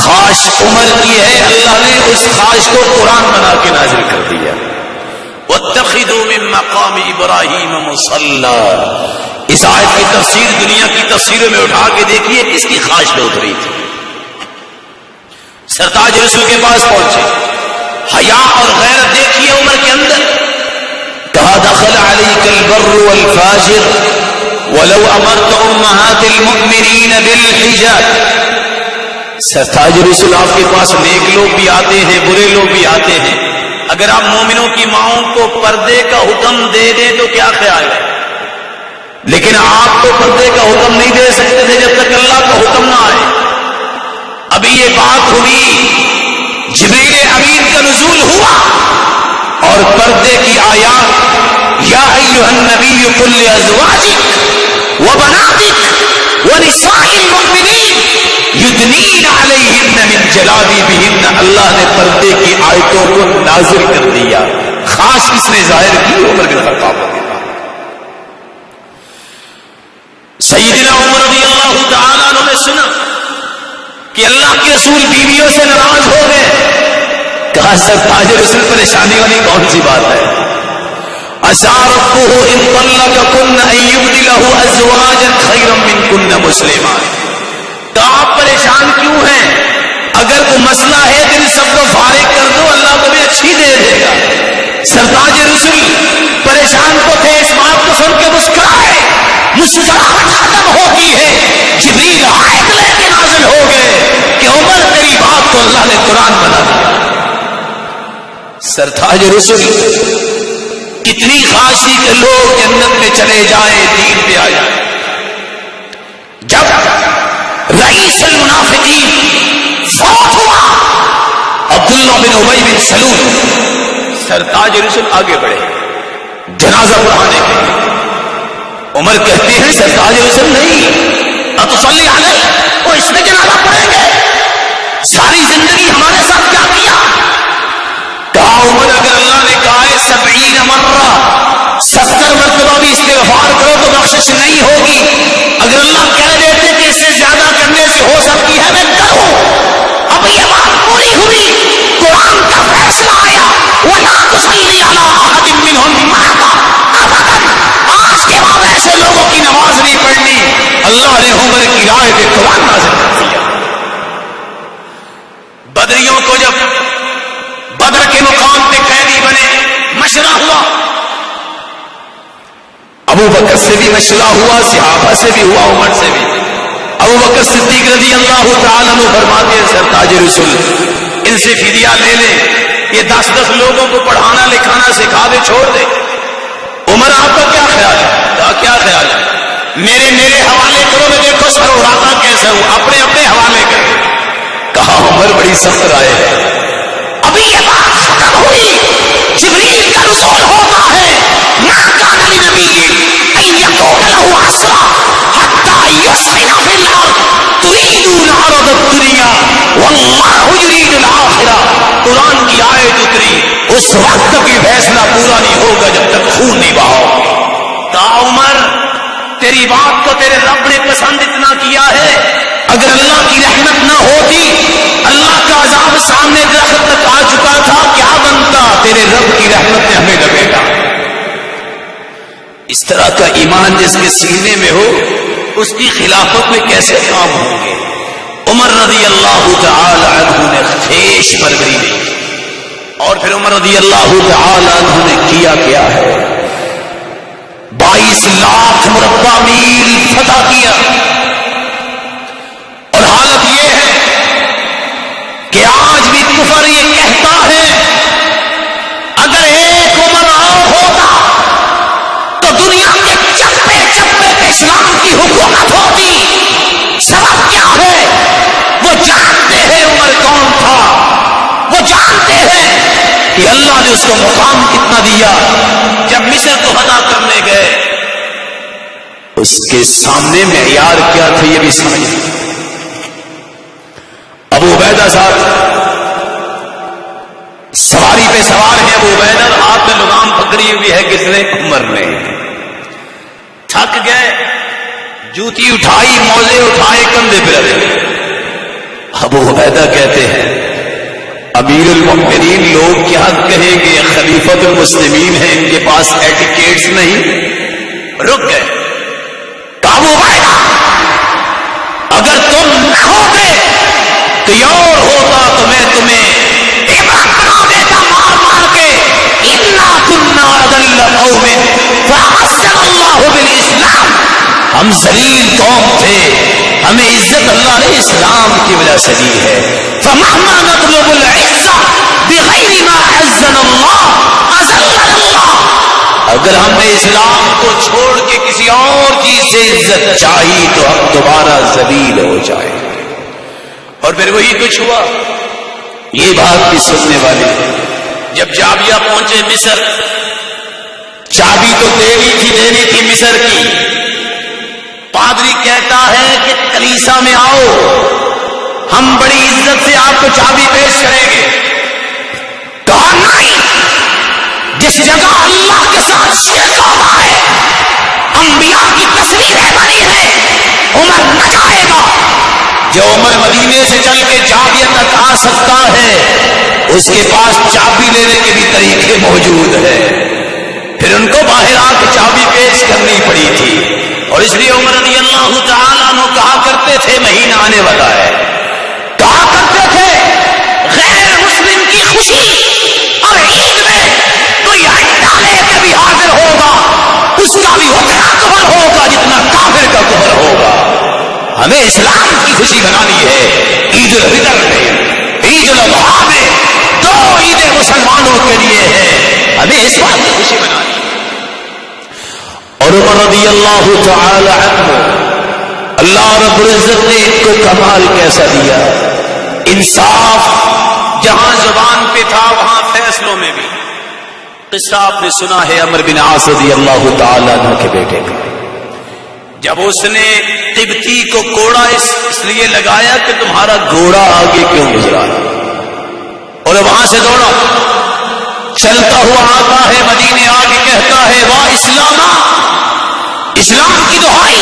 خواہش عمر کی ہے، اللہ نے اس خواہش کو قرآن بنا کے نازل کر دیا. واتخذوا من مقام ابراہیم مصلی. اس آیت کی تفسیر دنیا کی تفسیروں میں اٹھا کے دیکھیے کس کی خواہش لوٹ رہی تھی. سرتاج رسول کے پاس پہنچے، حیا اور غیرت دیکھیے عمر کے اندر. کہا دخل علیک البر والفاجر ولو امرت امہات المؤمنین بالحجاب. سرتاج رسول آپ کے پاس نیک لوگ بھی آتے ہیں، برے لوگ بھی آتے ہیں. اگر آپ مومنوں کی ماؤں کو پردے کا حکم دے دیں تو کیا خیال ہے؟ لیکن آپ تو پردے کا حکم نہیں دے سکتے تھے جب تک اللہ کا حکم نہ آئے. ابھی یہ بات ہوئی، جبریل امین کا نزول ہوا اور پردے کی آیات یا ایھا النبی قل لازواجک وبناتک ونساء المؤمنین یدنین علیہن من جلابیبہن. اللہ نے پردے کی آیتوں کو نازل کر دیا. خاص کس نے ظاہر کی؟ عمر بن خطاب. سیدنا عمر رضی اللہ تعالیٰ عنہ نے سنا کہ اللہ کے رسول بیویوں سے ناراض ہو گئے. کہا سرتاج رسول پریشانی والی کون سی بات ہے؟ عسى ربه ان طلقكن ان يبدله ازواجا خيرا منكن مسلمات. تو آپ پریشان کیوں ہیں؟ اگر کوئی مسئلہ ہے تو ان سب کو فارغ کر دو، اللہ کو بھی اچھی دے دے گا. سرتاج رسول پریشان تو تھے، اس بات کو سن کے مسکرائے. مسکراہٹ ختم ہوتی ہے، جبریل آیت لے کے نازل ہو گئے کہ عمر تیری بات کو اللہ نے قرآن بنا دیا. سرتاج رسول کتنی خواہش تھی کہ لوگ جنت میں چلے جائیں، دین پہ آ جائیں. جب رئیس المنافقین فوت ہوا عبداللہ بن ابی بن سلول، سرتاج رسول آگے بڑھے جنازہ پڑھانے کے لیے. عمر کہتے ہیں سرتاج رسول نہیں، اتصلی علیہ، وہ اس میں جنازہ پڑھیں گے؟ ساری زندگی ہمارے ساتھ کیا کیا؟ کہا عمر اگر اللہ نے کہا ہے 70 مرہ 70 مرتبہ بھی استغفار کرو تو بخشش نہیں ہوگی. اگر اللہ کہہ دیتے کہ اس سے زیادہ کرنے سے ہو سکتی ہے میں کروں. اب یہ بات پوری ہوئی، قرآن کا فیصلہ آیا وَلَا تُصَلِّ عَلَىٰ أَحَدٍ مِّنْهُمْ مَاتَ أَبَدًا. آج کے بعد ایسے لوگوں کی نماز نہیں پڑھنی. اللہ نے عمر کی رائے پہ قرآن نازل کر دیا. بدریوں کو جب بدر کے مقام پہ قیدی بنے، مشورہ ہوا. ابو بکر سے بھی مشورہ ہوا، صحابہ سے بھی ہوا، عمر سے بھی. ابو بکر صدیق رضی اللہ تعالیٰ عنہ فرماتے ہیں سرتاج رسول ان سے فدیہ لے لیں، یہ 10 لوگوں کو پڑھانا لکھانا سکھا دے، چھوڑ دے. عمر آپ کا کیا خیال ہے؟ کہا کیا خیال ہے؟ میرے حوالے کرو، میں دیکھو سر اڑاتا کیسے ہوں، اپنے حوالے کرو. کہا عمر بڑی سخت رائے ہے. ابھی یہ بات ختم ہوئی، جبریل کا نزول ہوتا ہے. ما كان لنبي ان يكون له اسرى حتى يسخن في الارض تريدون عرض الدنيا والله يريد الاخره. قرآن کی آیت اتری، اس وقت تک یہ فیصلہ پورا نہیں ہوگا جب تک خون نہیں بہاؤ. کہا عمر تیری بات کو تیرے رب نے پسند اتنا کیا ہے، اگر اللہ کی رحمت نہ ہوتی، اللہ کا عذاب سامنے درخت تک آ چکا تھا، کیا بنتا؟ تیرے رب کی رحمت نے ہمیں لپیٹا. اس طرح کا ایمان جس کے سینے میں ہو اس کی خلافت میں کیسے کام ہوں گے؟ عمر رضی اللہ تعالی عنہ نے خیش برگری دی. اور پھر عمر رضی اللہ تعالی عنہ نے کیا ہے 22 لاکھ مربع میل فتح کیا. اور حالت یہ ہے کہ آج بھی کفر یہ کہتا ہے اگر ایک عمر اور ہوتا تو دنیا کے چپے چپے پہ اسلام کی حکومت ہوتی. سبب کیا ہے؟ وہ جانتے ہیں عمر کون تھا، وہ جانتے ہیں کہ اللہ نے اس کو مقام کتنا دیا. جب مصر کو فتح کرنے گئے اس کے سامنے معیار کیا تھا یہ بھی سمجھ. ابو عبیدہ صاحب سواری پہ سوار ہیں، ابو عبیدہ ہاتھ میں لگام پکڑی ہوئی ہے کس نے؟ عمر نے. تھک گئے، جوتی اٹھائی، موزے اٹھائے، کندھے پہ رکھے. ابو عبیدہ کہتے ہیں امیر المؤمنین لوگ کیا کہیں گے، خلیفۃ المسلمین ہیں، ان کے پاس ایٹیکیٹس نہیں. رک گئے. ابو عبیدہ اگر تم نہ ہوتے کوئی اور ہوتا تو میں تمہیں عبرت بنا دیتا مار مار کے. انا كنا اذل قوم فاعزنا اللہ بالاسلام. ہم ذلیل قوم تھے، ہمیں عزت اللہ نے اسلام کی وجہ سے دی ہے. فمهما نطلب العزة بغیر ما عزنا اللہ اذلنا اللہ. اگر ہم نے اسلام کو چھوڑ کے کسی اور چیز سے عزت چاہی تو ہم دوبارہ ذلیل ہو جائیں. اور پھر وہی کچھ ہوا. یہ بات بھی سننے والی ہے. جب جابیہ پہنچے مصر، چابی تو دینی تھی مصر کی. پادری کہتا ہے کہ کلیسا میں آؤ، ہم بڑی عزت سے آپ کو چابی پیش کریں گے. کہا نہیں، جس جگہ اللہ کے ساتھ شرک ہوا ہے، انبیاء کی تصویریں بنی ہیں، عمر نہ جائے گا. جو عمر مدینے سے چل کے جابیہ تک آ سکتا ہے، اس کے پاس چابی لینے کے بھی طریقے موجود ہیں. پھر ان کو باہر آ کے چابی پیش کرنی پڑی تھی. اور اس لیے عمر رضی اللہ تعالیٰ عنہ کہا کرتے تھے مہینہ آنے والا ہے، کہا کرتے تھے غیر مسلم کی خوشی اور عید میں کوئی انڈا لے کے بھی حاضر ہوگا، اس کا بھی اتنا کفر ہوگا جتنا کافر کا کفر ہوگا. ہمیں اسلام کی خوشی منانی ہے. عید الفطر میں، عید الاضحیٰ میں، دو عیدیں مسلمانوں کے لیے ہیں، ہمیں اس بات کی خوشی منانی ہے. اور عمر رضی اللہ تعالی عنہ، اللہ رب العزت نے ان کو کمال کیسا دیا. انصاف جہاں زبان پہ تھا وہاں فیصلوں میں بھی. قصہ آپ نے سنا ہے عمر بن عاص رضی اللہ تعالی عنہ کے بیٹے کا. جب اس نے قبطی کو کوڑا اس لیے لگایا کہ تمہارا گھوڑا آگے کیوں گزرا، اور وہاں سے دوڑا چلتا ہوا آتا ہے مدینے، آگے کہتا ہے واہ اسلاما، اسلام کی دہائی.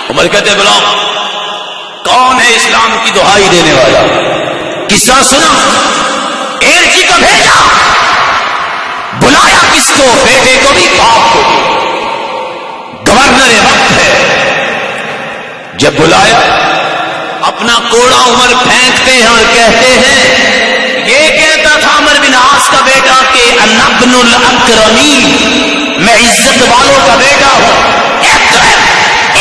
عمر کہتے بلا کون ہے اسلام کی دہائی دینے والا؟ قصہ سنا. ایرچی کو بھیجا، بلایا کس کو؟ بیٹے کو بھی باپ کو بھی. گورنر وقت ہے. جب بلایا اپنا کوڑا عمر پھینکتے ہیں اور کہتے ہیں، یہ کہتا تھا عمر بن عاص کا بیٹا کہ انا ابن الاکرمین، میں عزت والوں کا بیٹا ہوں.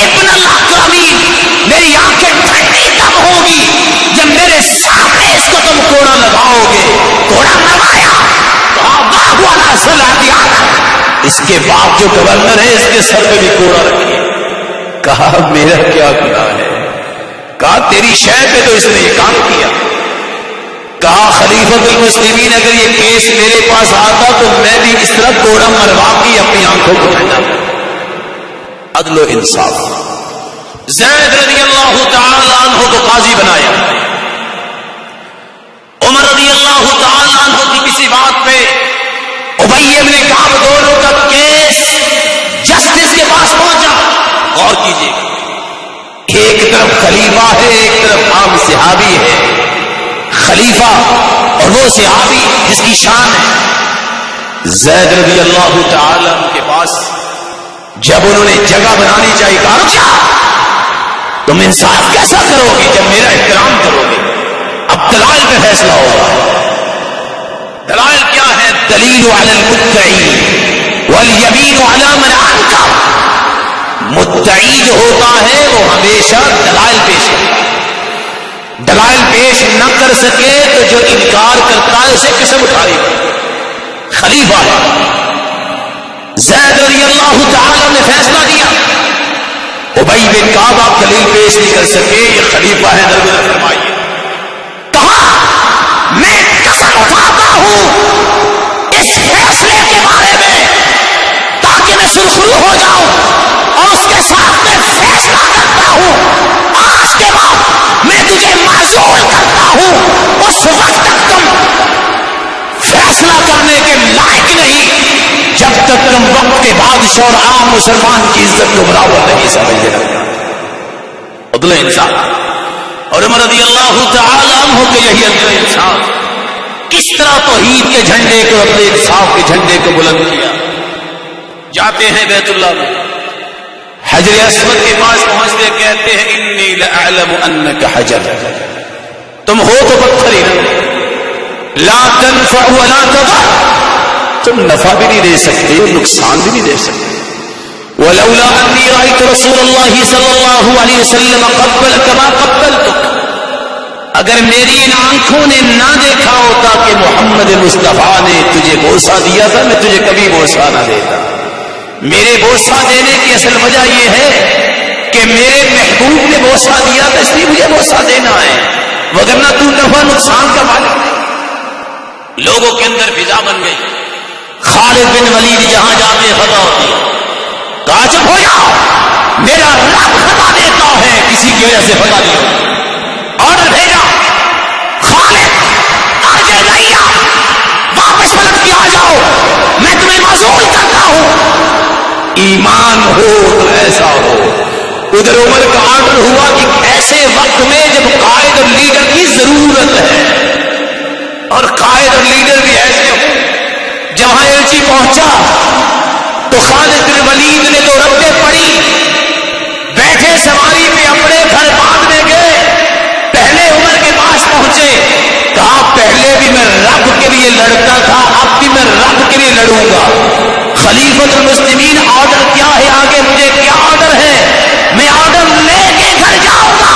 ابن الاکرمین، میری آنکھیں ٹھنڈی تب ہوگی جب میرے سامنے اس کو تم کوڑا لگاؤ گے. کوڑا لگایا، کہا واہ والا صلاحیت، اس کے باپ جو گورنر ہے اس کے سر پہ بھی کوڑا رکھیے. کہا میرا کیا گناہ ہے؟ کہا تیری شے پہ تو اس نے یہ کام کیا. کہا خلیفۃ المسلمین اگر یہ کیس میرے پاس آتا تو میں بھی اس طرح کوڑا مروا کے اپنی آنکھوں کو ٹھنڈا. عدل و انصاف. زید رضی اللہ تعالی عنہ کو قاضی بنایا. عمر رضی اللہ تعالی عنہ کی کسی بات پہ ابی ابن کعب دونوں کا کیس جسٹس کے پاس پہنچا. غور کیجیے، ایک طرف خلیفہ ہے، ایک طرف عام صحابی ہے. خلیفہ اور وہ صحابی جس کی شان ہے. زید رضی اللہ تعالی عنہ کے پاس جب انہوں نے جگہ بنانی چاہیے، کہا رک جا، تم انصاف کیسا کرو گے جب میرا احترام کرو گے؟ اب دلائل پہ فیصلہ ہوگا. دلائل کیا ہے؟ دلیل علی المدعی والیمین علی من انکر. مدعی جو ہوتا ہے وہ ہمیشہ دلائل پیش کرتا ہے. دلائل پیش نہ کر سکے تو جو انکار کرتا ہے اسے قسم اٹھانی پڑتی. خلیفہ ہے. زید رضی اللہ تعالی نے فیصلہ دیا، ابی بن کعب آپ دلیل پیش نہیں کر سکے، یہ خلیفہ ہے، درگزر فرمائیے. کہا میں قسم اٹھاتا ہوں اس فیصلے کے بارے میں تاکہ میں سرخرو ہو جاؤں اور اس کے ساتھ میں فیصلہ کرتا ہوں. آج کے بعد میں تجھے معزول کرتا ہوں، اس وقت تک تم فیصلہ کرنے کے لائق نہیں جب تک تم وقت کے بادشاہ اور عام مسلمان کی عزت کو برابر نہیں سمجھنے لگتا. عدل انصاف. اور عمر رضی اللہ تعالی عنہ کے یہی عدل انصاف، کس طرح توحید کے جھنڈے کو، اپنے انصاف کے جھنڈے کو بلند کیا. جاتے ہیں بیت اللہ میں، حجر اسود کے پاس پہنچتے کہتے ہیں انی لأعلم انک حجر، تم ہو تو پتھر ہی نہ، لا تنفع ولا تضر، تم نفع بھی نہیں دے سکتے اور نقصان بھی نہیں دے سکتے. ولولا انی رأیت رسول اللہ صلی اللہ علیہ وسلم قبلک ما قبلتک، اگر میری ان آنکھوں نے نہ دیکھا ہوتا کہ محمد مصطفیٰ نے تجھے بوسہ دیا تھا، میں تجھے کبھی بوسہ نہ دیتا. میرے بوسہ دینے کی اصل وجہ یہ ہے کہ میرے محبوب نے بوسہ دیا تھا، اس لیے مجھے بوسہ دینا ہے، وگرنہ تو نفع نقصان کا مالک نہیں. لوگوں کے اندر فضا بن گئی. خالد بن ولید جہاں جاتے خطا ہوتی ہے، تعجب ہو جاؤ، میرا رب خطا دیتا ہے، کسی کی وجہ سے خطا دیا، آرڈر بھیجا، خالد آگے نہیں آ، واپس پلٹ کے آ جاؤ، میں تمہیں معزول کرتا ہوں. ایمان ہو تو ایسا ہو. ادھر عمر کا آرڈر ہوا کہ ایسے وقت میں جب قائد اور لیڈر کی ضرورت ہے، اور قائد اور لیڈر بھی ایسے ہو، جہاں ایلچی پہنچا تو خالد بن ولید نے تو ربیں پڑی، بیٹھے سواری پہ اپنے گھر بعد میں گئے، پہلے عمر کے پاس پہنچے، کہا پہلے بھی میں رب کے لیے لڑتا تھا، اب بھی میں رب کے لیے لڑوں گا. خلیفۃ المسلمین آرڈر کیا ہے، آگے مجھے کیا آرڈر ہے، میں آرڈر لے کے گھر جاؤں گا،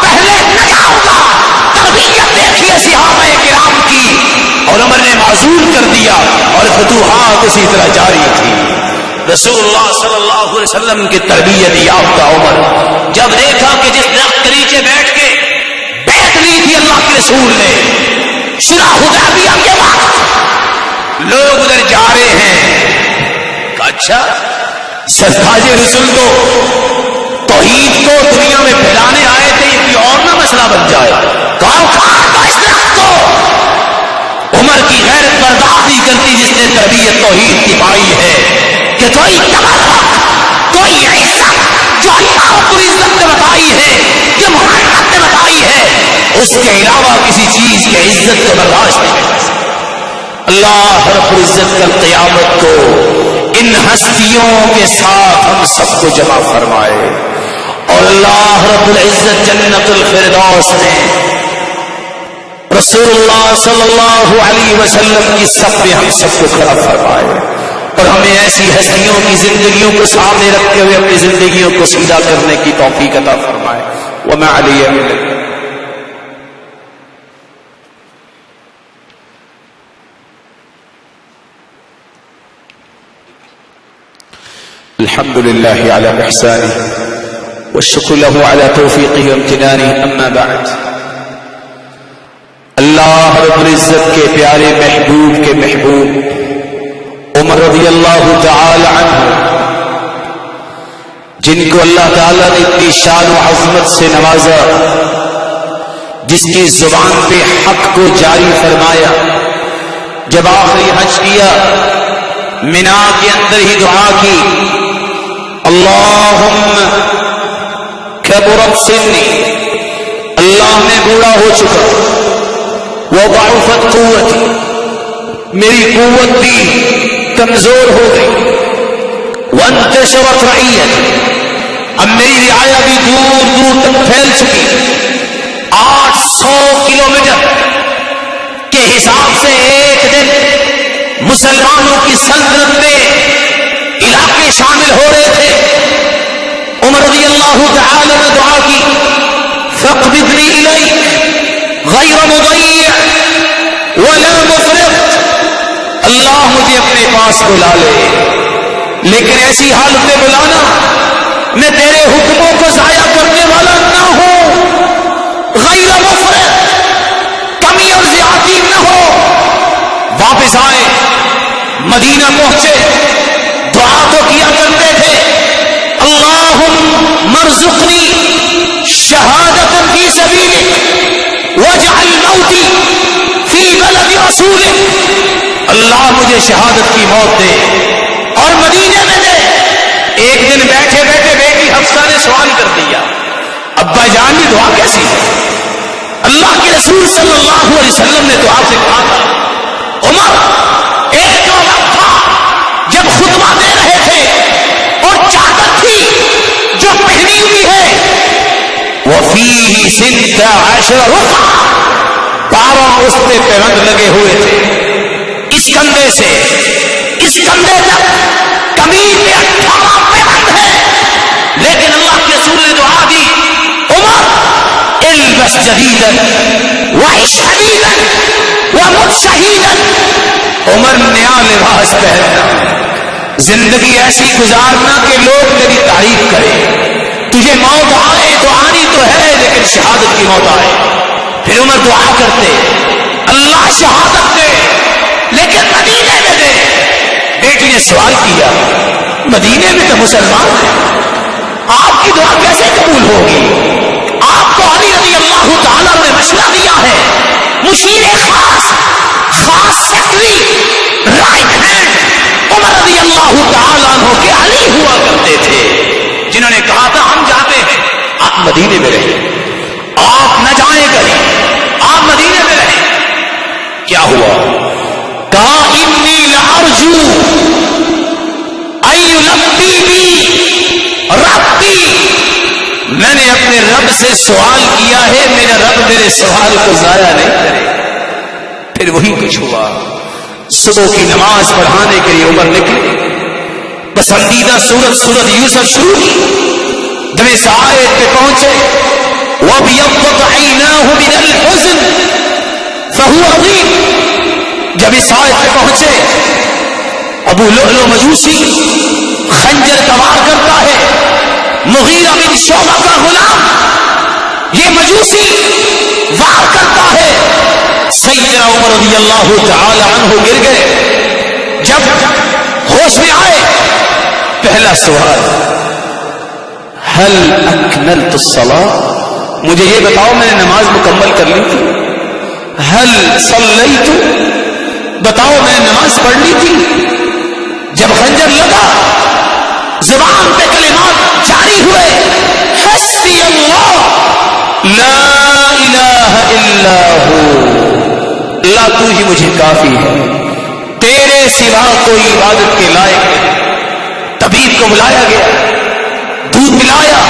پہلے نہ جاؤں گا. تربیت دیکھیے صحابہ کرام کی، اور عمر نے معزول کر دیا اور فتوحات اسی طرح جاری تھی. رسول اللہ صلی اللہ علیہ وسلم کی تربیت یافتہ عمر جب دیکھا کہ جس درخت کے نیچے بیٹھ کے بیعت لی تھی اللہ کے رسول نے، صلح حدیبیہ کے وقت لوگ ادھر جا رہے ہیں، اچھا سرتاج رسول کو توحید کو دنیا میں پھیلانے آئے تھے، یہ کوئی اور نہ مسئلہ بن جائے. اس درخت کو عمر کی غیرت برداشت نہیں کرتی، جس نے تربیت توحید کی پائی ہے کہ کوئی تبرک، کوئی عزت جو اللہ رب العزت نے بتائی ہے، جو محمد نے بتائی ہے، اس کے علاوہ کسی چیز کے عزت کو برداشت نہیں کر سکتا. اللہ رب العزت کل قیامت کو ان ہستیوں کے ساتھ ہم سب کو جمع فرمائے، اور اللہ رب العزت جنت الفردوس میں رسول اللہ صلی اللہ علیہ وسلم کی صف میں ہم سب کو کھڑا فرمائے، اور ہمیں ایسی ہستیوں کی زندگیوں کو سامنے رکھتے ہوئے اپنی زندگیوں کو سیدھا کرنے کی توفیق عطا فرمائے. وما علی الحمد لله على إحسانه والشكر له على توفيقه وامتنانه. أما بعد، اللہ رب العزت کے پیارے محبوب کے محبوب عمر رضی اللہ تعالی عنہ، جن کو اللہ تعالی نے اتنی شان و عظمت سے نوازا، جس کی زبان پہ حق کو جاری فرمایا، جب آخری حج کیا منا کے اندر ہی دعا کی، اللہم کبرت سنی، اللہ میں بوڑھا ہو چکا، وضعفت قوتی، میری قوت بھی کمزور ہو گئی، وانتشرت رعیت، اب میری رعایا بھی دور دور تک پھیل چکی، 800 کلومیٹر کے حساب سے ایک دن مسلمانوں کی سلطنت میں علاقے شامل ہو رہے تھے. عمر رضی اللہ تعالی نے دعا کی، فاقبضنی الیک غیر مضیع ولا مفرط، اللہ مجھے اپنے پاس بلا لے، لیکن ایسی حالت میں بلانا میں تیرے حکموں کو ضائع کرنے والا نہ ہوں، غیر مفرط، کمی اور زیادتی نہ ہو. واپس آئے، مدینہ پہنچے، دعا تو کیا کرتے تھے، اللہم مرزقنی شہادت فی سبیلک واجعل موتی فی بلد رسولک، اللہ مجھے شہادت کی موت دے اور مدینے میں دے. ایک دن بیٹھے بیٹھے بیٹی حفصہ نے سوال کر دیا، ابا جان کی دعا کیسی ہے؟ رسول صلی اللہ علیہ وسلم نے تو آپ سے کہا تھا عمر ایک جو وقت تھا جب خطبہ دے رہے تھے اور چادر تھی جو پہنی ہوئی ہے وفیہ 16 رقعہ 12 اس پہ پیوند لگے ہوئے تھے اس کندھے سے اس کندھے تک کمیر میں 18 پیوند ہے لیکن اللہ کے رسول نے دعا دی عمر البس جدیدا وعش حدیدا ومت شہیدا عمر نیا لباس پہننا زندگی ایسی گزارنا کہ لوگ تیری تعریف کریں تجھے موت آئے تو آنی تو ہے لیکن شہادت کی موت آئے پھر عمر دعا کرتے اللہ شہادت دے لیکن مدینے میں دے بیٹی نے سوال کیا مدینے میں تو مسلمان ہیں آپ کی دعا کیسے قبول ہوگی آپ کو علی رضی اللہ تعالیٰ نے مشورہ دیا ہے مشیر خاص سیکرٹری رائٹ ہینڈ عمر رضی اللہ تعالیٰ عنہ کے علی ہوا کرتے تھے جنہوں نے کہا تھا ہم جاتے ہیں آپ مدینے میں رہیں آپ نہ جائیں کہیں آپ مدینے میں رہیں کیا ہوا کہا انی لارجو ایلبی بی ربی میں نے اپنے رب سے سوال کیا ہے میرا رب میرے سوال کو ضائع نہیں کرے پھر وہی کچھ ہوا صبح کی نماز پڑھانے کے لیے عمر نکلے پسندیدہ سورت یوسف شروع کی جب اس آیت پہ پہنچے وَابْيَضَّتْ عَيْنَاهُ مِنَ الْحُزْنِ فَهُوَ عَظِيمٌ جب اس آیت پہ پہنچے ابو لؤلؤ مجوسی خنجر سوار کرتا ہے مغیرہ بن شعبہ کا غلام یہ مجوسی وار کرتا ہے سیدنا عمر رضی اللہ تعالی عنہ گر گئے جب ہوش میں آئے پہلا سوال هل اکملت الصلاة مجھے یہ بتاؤ میں نے نماز مکمل کر لی تھی هل صلیت بتاؤ میں نے نماز پڑھ لی تھی جب خنجر لگا زبان پہ کلمات جاری ہوئے حسبی اللہ لا الہ الا ہو اللہ تو ہی مجھے کافی ہے تیرے سوا کوئی عبادت کے لائق نہیں طبیب کو بلایا گیا دودھ پلایا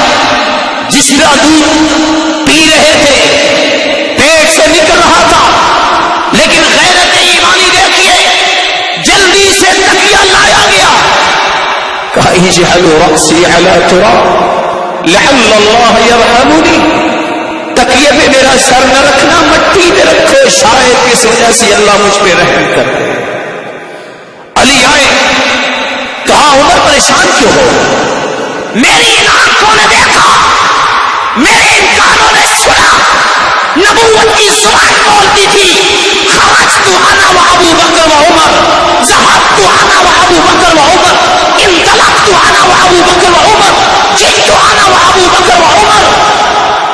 جس طرح دودھ پی رہے تھے پیٹ سے نکل رہا تھا لیکن غیرت ایمانی دیکھیے جلدی سے تکیہ لایا گیا کہا اجعلوا رأسی علی تراب لعل اللہ یرحمنی تکیے پہ میرا سر نہ رکھنا مٹی میں رکھو شاید اس وجہ سے اللہ مجھ پہ رحم کر دے علی آئے کہا عمر پریشان کیوں ہو میری ان آنکھوں نے دیکھا میرے ان کانوں نے سنا نبوت کی زبان بولتی تھی خرجت انا وابو بکر وعمر ذهبت انا وابو بکر وعمر انطلقت انا وابو بکر وعمر جئت انا وابو بکر وعمر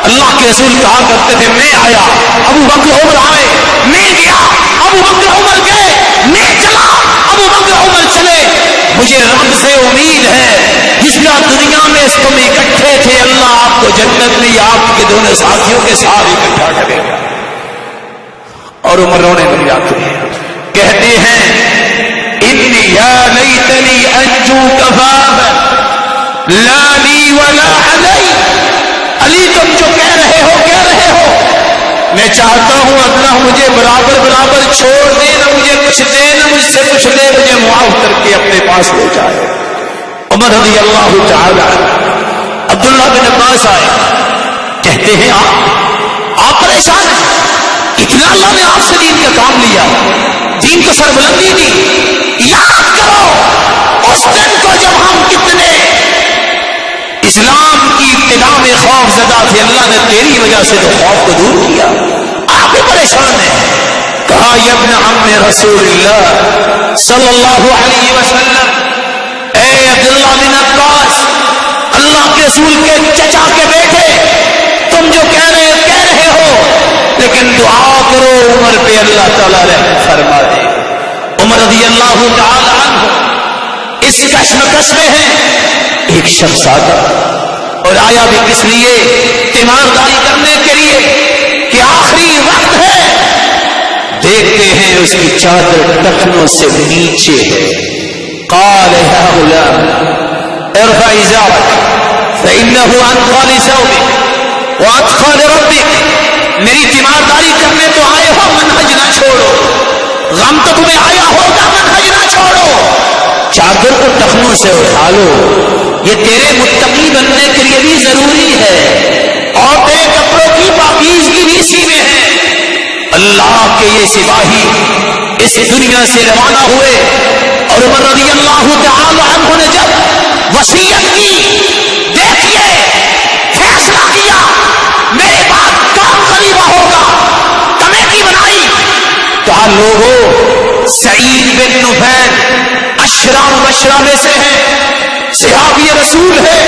اللہ کے رسول کہا کرتے تھے میں آیا ابو بکر عمر آئے میں گیا ابو بکر عمر گئے میں چلا ابو بکر عمر چلے مجھے رب سے امید ہے جس طرح دنیا میں تم اکٹھے تھے اللہ آپ کو جنت میں آپ کے دونوں ساتھیوں کے ساتھ اکٹھا کرے گا اور عمر رونے لگ جاتے ہیں کہتے ہیں انی یا لیتنی انجو کفاف لا لی ولا علی علی تم جو کہہ رہے ہو میں چاہتا ہوں اللہ مجھے برابر چھوڑ دے نہ مجھے کچھ دے نہ مجھ سے کچھ لے مجھے معاف کر کے اپنے پاس لے جائے عمر رضی اللہ تعالی عبداللہ بن عباس آئے کہتے ہیں آپ پریشان ہیں اتنا اللہ نے آپ سے دین کا کام لیا دین کو سربلندی دی یاد کرو اس دن کو جب ہم کتنے اسلام کی ابتدا میں خوف زدہ تھے اللہ نے تیری وجہ سے تو خوف کو دور کیا آپ بھی پریشان ہیں کہا یا ابن عم رسول اللہ صلی اللہ علیہ وسلم اے عبداللہ بن عباس اللہ کے رسول کے چچا کے بیٹے تم جو کہہ رہے ہو لیکن دعا کرو عمر پہ اللہ تعالیٰ رحم فرما دے عمر رضی اللہ تعالی عنہ اس کشمکش میں ہے ایک شخص آتا اور آیا بھی کس لیے تیمارداری کرنے کے لیے کہ آخری وقت دیکھتے ہیں اس کی چادر ٹخنوں سے نیچے ہے. قال يا غلام ارفع ازارك فإنه أنقى لثوبك وأتقى لربك. میری تیمارداری کرنے تو آئے ہو, منہج نہ چھوڑو. غم تو تمہیں آیا ہوگا, منہج نہ چھوڑو. چادر کو ٹخنوں سے اٹھا لو. یہ تیرے متقی بننے کے لیے بھی ضروری ہے, اور تیرے کپڑوں کی پاکیزگی بھی اسی میں ہے. اللہ کے یہ سپاہی اس دنیا سے روانہ ہوئے, اور عمر رضی اللہ تعالی عنہ نے جب وصیت کی, دیکھیے فیصلہ کیا, میرے بعد کون خلیفہ ہوگا, کمیٹی بنائی. کہا لوگوں, سعید بن نفیل اشرا مبشرہ میں سے ہے, صحابی رسول ہے,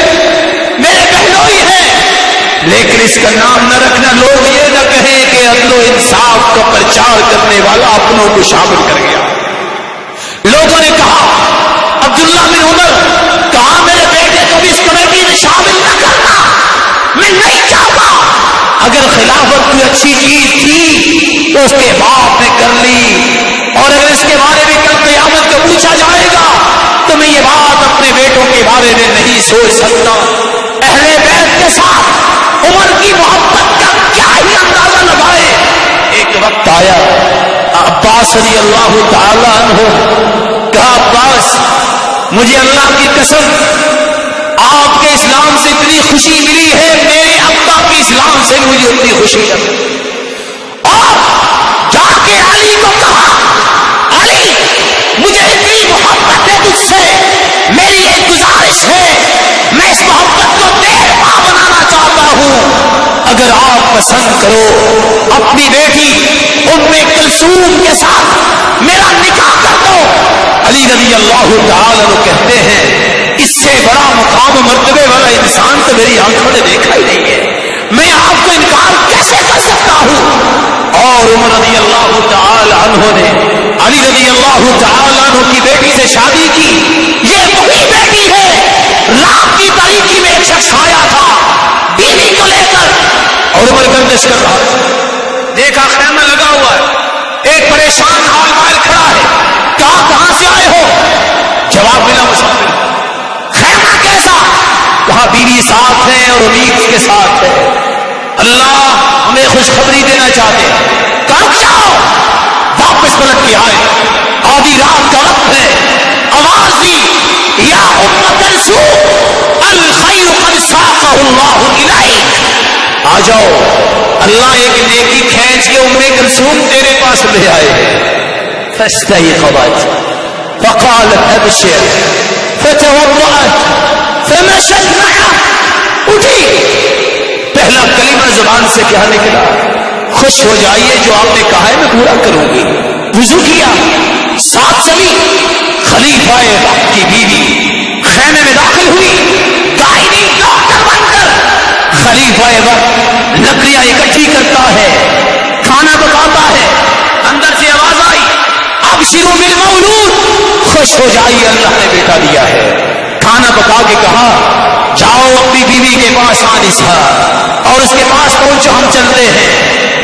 میرے بہنوئی ہے, لیکن اس کا نام نہ رکھنا. لوگ یہ نہ کہیں کہ عدل و انصاف کا پرچار کرنے والا اپنوں کو شامل کر گیا. لوگوں نے کہا عبداللہ بن عمر, کہا میرے بیٹے کو بھی اس کمیٹی میں شامل نہ کرنا, میں نہیں چاہتا. اگر خلافت کوئی اچھی چیز تھی تو اس کے باپ نے کر لی, اور اگر اس کے بارے میں کل قیامت کو پوچھا جائے گا تو میں یہ بات اپنے بیٹوں کے بارے میں نہیں سوچ سکتا. اہل بیت کے ساتھ عمر کی محبت کا کیا ہی اندازہ لگائے. ایک وقت آیا, عباس رضی اللہ تعالی عنہ, کہا عباس مجھے اللہ کی قسم آپ کے اسلام سے اتنی خوشی ملی ہے, میرے ابا کے اسلام سے مجھے اتنی خوشی ہے. اور جا کے علی کو کہا, علی مجھے اتنی محبت ہے تجھ سے, میری ایک گزارش ہے, میں اس محبت کو دیر پا بنانا چاہتا ہوں, اگر آپ پسند کرو اپنی بیٹی ام کلثوم کے ساتھ میرا نکاح کر دو. علی رضی اللہ تعالی عنہ کہتے ہیں اس سے بڑا مقام و مرتبے والا انسان تو میری آنکھوں نے دیکھا ہی نہیں ہے, میں آپ کو انکار کیسے کر سکتا ہوں. اور عمر رضی اللہ تعالی عنہ نے علی رضی اللہ تعالی عنہ کی بیٹی سے شادی کی. یہ وہی بیٹی ہے, رات کی تاریکی میں ایک شخص آیا تھا بیوی کو لے کر, اور عمر گردش کر رہا تھا. دیکھا خیمہ لگا ہوا ہے, ایک پریشان حال مال کھڑا ہے, کہاں سے آئے ہو؟ جواب ملا مسافر. خیمہ کیسا؟ کہا بیوی ساتھ ہے اور امید کے ساتھ ہے, اللہ ہمیں خوشخبری دینا چاہتے ہیں. کہاں جاؤ, واپس پلٹ کے آئے. آدھی رات کا وقت ہے, آواز دی یا ام کلثوم الخیر قد ساقہ اللہ الیک, آ جاؤ, اللہ ایک نیکی کھینچ کے ام کلثوم تیرے پاس لے آئے. فاستيقظت فقالت ابشر فتوضأت فمشت معه. اٹھی, پہلا کلمہ زبان سے کیا نکلا, خوش ہو جائیے, جو آپ نے کہا ہے میں پورا کروں گی. وضو کیا, ساتھ چلی. خلیفہ وقت کی بیوی خیمے میں داخل ہوئی, گائنی ڈاکٹر بن کر خلیفہ وقت لکڑیاں اکٹھی کرتا ہے, کھانا پکاتا ہے. اندر سے آواز آئی ابشروا بالمولود, خوش ہو جائیے اللہ نے بیٹا دیا ہے. کھانا پکا کے کہا جاؤ اپنی بیوی کے پاس آنسا, اور اس کے پاس پہنچو, ہم چلتے ہیں.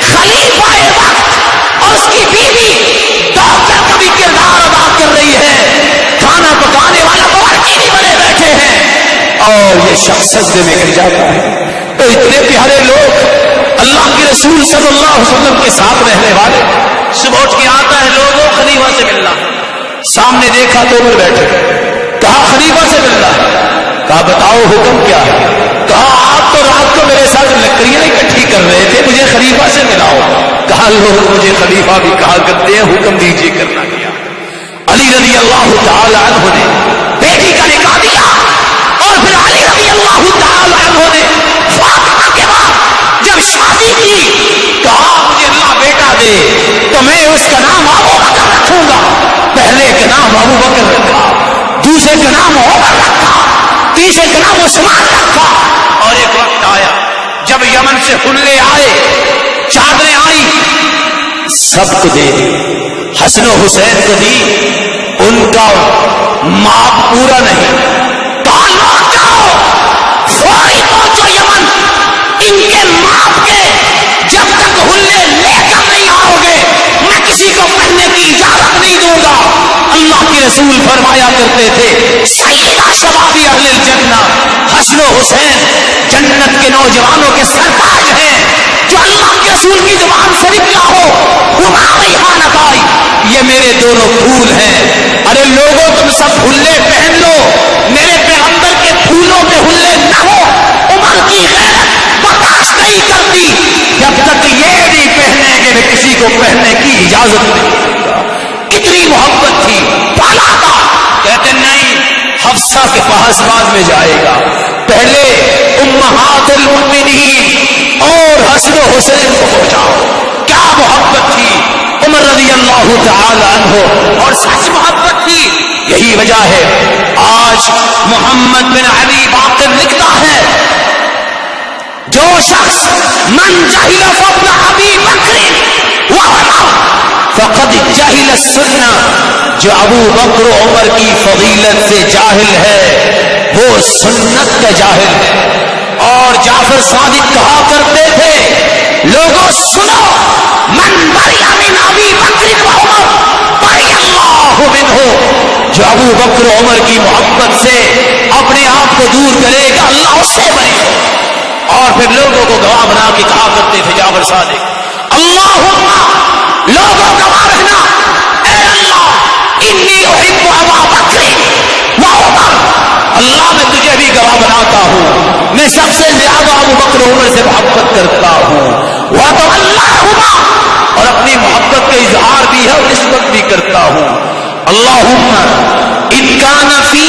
خلیفہ وقت اور اس کی بیوی ڈاکٹر کا بھی کردار ادا کر رہی ہے, کھانا پکانے والا باورچی بھی بنے بیٹھے ہیں, اور یہ شخص سجدے میں گر جاتا ہے. تو اتنے پیارے لوگ اللہ کے رسول صلی اللہ علیہ وسلم کے ساتھ رہنے والے, صبح اٹھ کے آتا ہے لوگوں خلیفہ سے ملنا. سامنے دیکھا تو عمر بیٹھے, کہا خلیفہ سے ملنا, کہا بتاؤ حکم کیا ہے. کہا آپ تو رات کو میرے ساتھ لکڑیاں اکٹھی کر رہے تھے, مجھے خلیفہ سے ملاؤ. کہا لوگ مجھے خلیفہ بھی کہا کرتے ہیں, حکم دیجیے کرنا کیا. علی رضی اللہ تعالی عنہ نے بیٹی کا نکاح دیا, اور پھر علی رضی اللہ تعالی عنہ نے فاطمہ کے بعد جب شادی کی, کہا مجھے اللہ بیٹا دے تو میں اس کا نام ابو بکر رکھوں گا. پہلے کا نام ابو بکر رکھا, دوسرے کا نام عمر رکھا, تیسرے کا نام عثمان رکھا. اور ایک وقت آیا جب یمن سے حلے آئے, چادریں آئی, سب کو دے دی. حسن و حسین کو دی, ان کا ماپ پورا نہیں. لوٹ جاؤ, فوری پہنچو یمن, ان کے ماپ کے جب تک حلے لے کر نہیں آؤ گے میں کسی کو رسول فرمایا کرتے تھے سیدہ شباب اہل الجنہ، حسن و حسین جنت کے نوجوانوں کے سرتاج ہیں. جو اللہ کے رسول کی زبان سے نکلا ہو ہما ریحانۃ، یہ میرے دونوں پھول ہیں. ارے لوگوں تم سب ہلے پہن لو، میرے پیغمبر کے پھولوں پہ ہلے نہ ہو. عمر کی غیرت برداشت نہیں کرتی جب تک یہ نہیں پہنے کہ میں کسی کو پہننے کی اجازت نہیں دیتا. کتنی محبت تھی، پالا تھا. کہتے نہیں حفصہ کے پاس بعد میں جائے گا، پہلے امہات المؤمنین اور حسن و حسین کو پہنچاؤ. کیا محبت تھی عمر رضی اللہ تعالی عنہ، اور سچ محبت تھی. یہی وجہ ہے آج محمد بن علی باقر لکھتا ہے جو شخص من جہل فضل ابی بکر وعمر فقد جہل السنہ، جو ابو بکر و عمر کی فضیلت سے جاہل ہے وہ سنت کا جاہل ہے. اور جعفر صادق کہا کرتے تھے لوگوں سنو، من بری من ابی بکر و عمر بری اللہ منہ، جو ابو بکر و عمر کی محبت سے اپنے آپ کو دور کرے گا اللہ اس سے بری ہو. اور پھر لوگوں کو گواہ بنا کے کہا کرتے تھے جعفر صادق اللہم، لوگوں گواہ رہنا، اے اللہ انی احب ابا بکر و عمر، اللہ میں تجھے بھی گواہ بناتا ہوں میں سب سے زیادہ ابو بکر و عمر سے محبت کرتا ہوں. وَتَوَلَّاهُمَا، اور اپنی محبت کا اظہار بھی ہے اور نسبت بھی کرتا ہوں. اللہم ان کان فی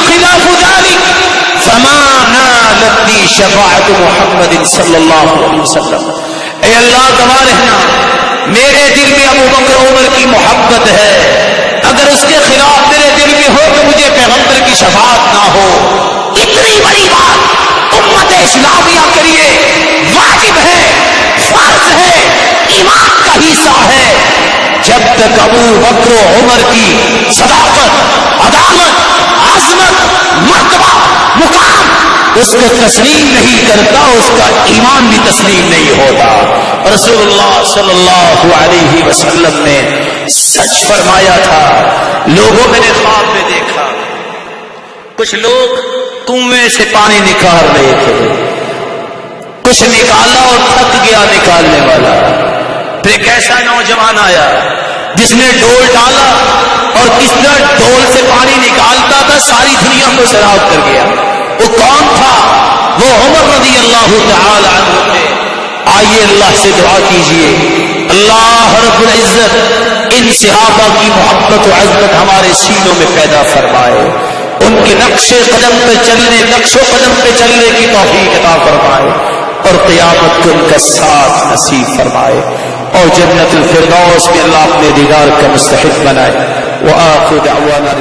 خلاف ذلك فما نالتنی شفاعت محمد صلی اللہ علیہ وسلم. اے اللہ گواہ رہنا میرے دل میں ابو بکر عمر کی محبت ہے، اگر اس کے خلاف میرے دل میں ہو تو مجھے پیغمبر کی شفاعت نہ ہو. اتنی بڑی بات امت اسلامیہ کے لیے واجب ہے، فرض ہے، ایمان کا حصہ ہے. جب تک ابو بکر و عمر کی صداقت، عدالت، عظمت، مرتبہ، مقام اس کو تسلیم نہیں کرتا اس کا ایمان بھی تسلیم نہیں ہوتا. رسول اللہ صلی اللہ علیہ وسلم نے سچ فرمایا تھا. لوگوں میں نے خواب میں دیکھا کچھ لوگ کنویں سے پانی نکال رہے تھے، کچھ نکالا اور تھک گیا نکالنے والا. پھر ایک ایسا نوجوان آیا جس نے ڈول ڈالا اور کس طرح ڈول سے پانی نکالتا تھا ساری دنیا کو سیراب کر گیا. وہ کون تھا؟ وہ عمر رضی اللہ تعالی عنہ تھے. آئیے اللہ سے دعا کیجئے اللہ رب العزت ان صحابہ کی محبت و عزت ہمارے سینوں میں پیدا فرمائے، ان کے نقش قدم پہ چلنے کی توفیق عطا فرمائے، اور قیامت کو ان کا ساتھ نصیب فرمائے، اور جنت الفردوس میں اللہ اپنے دیدار کا مستحق بنائے. وآخر دعوانا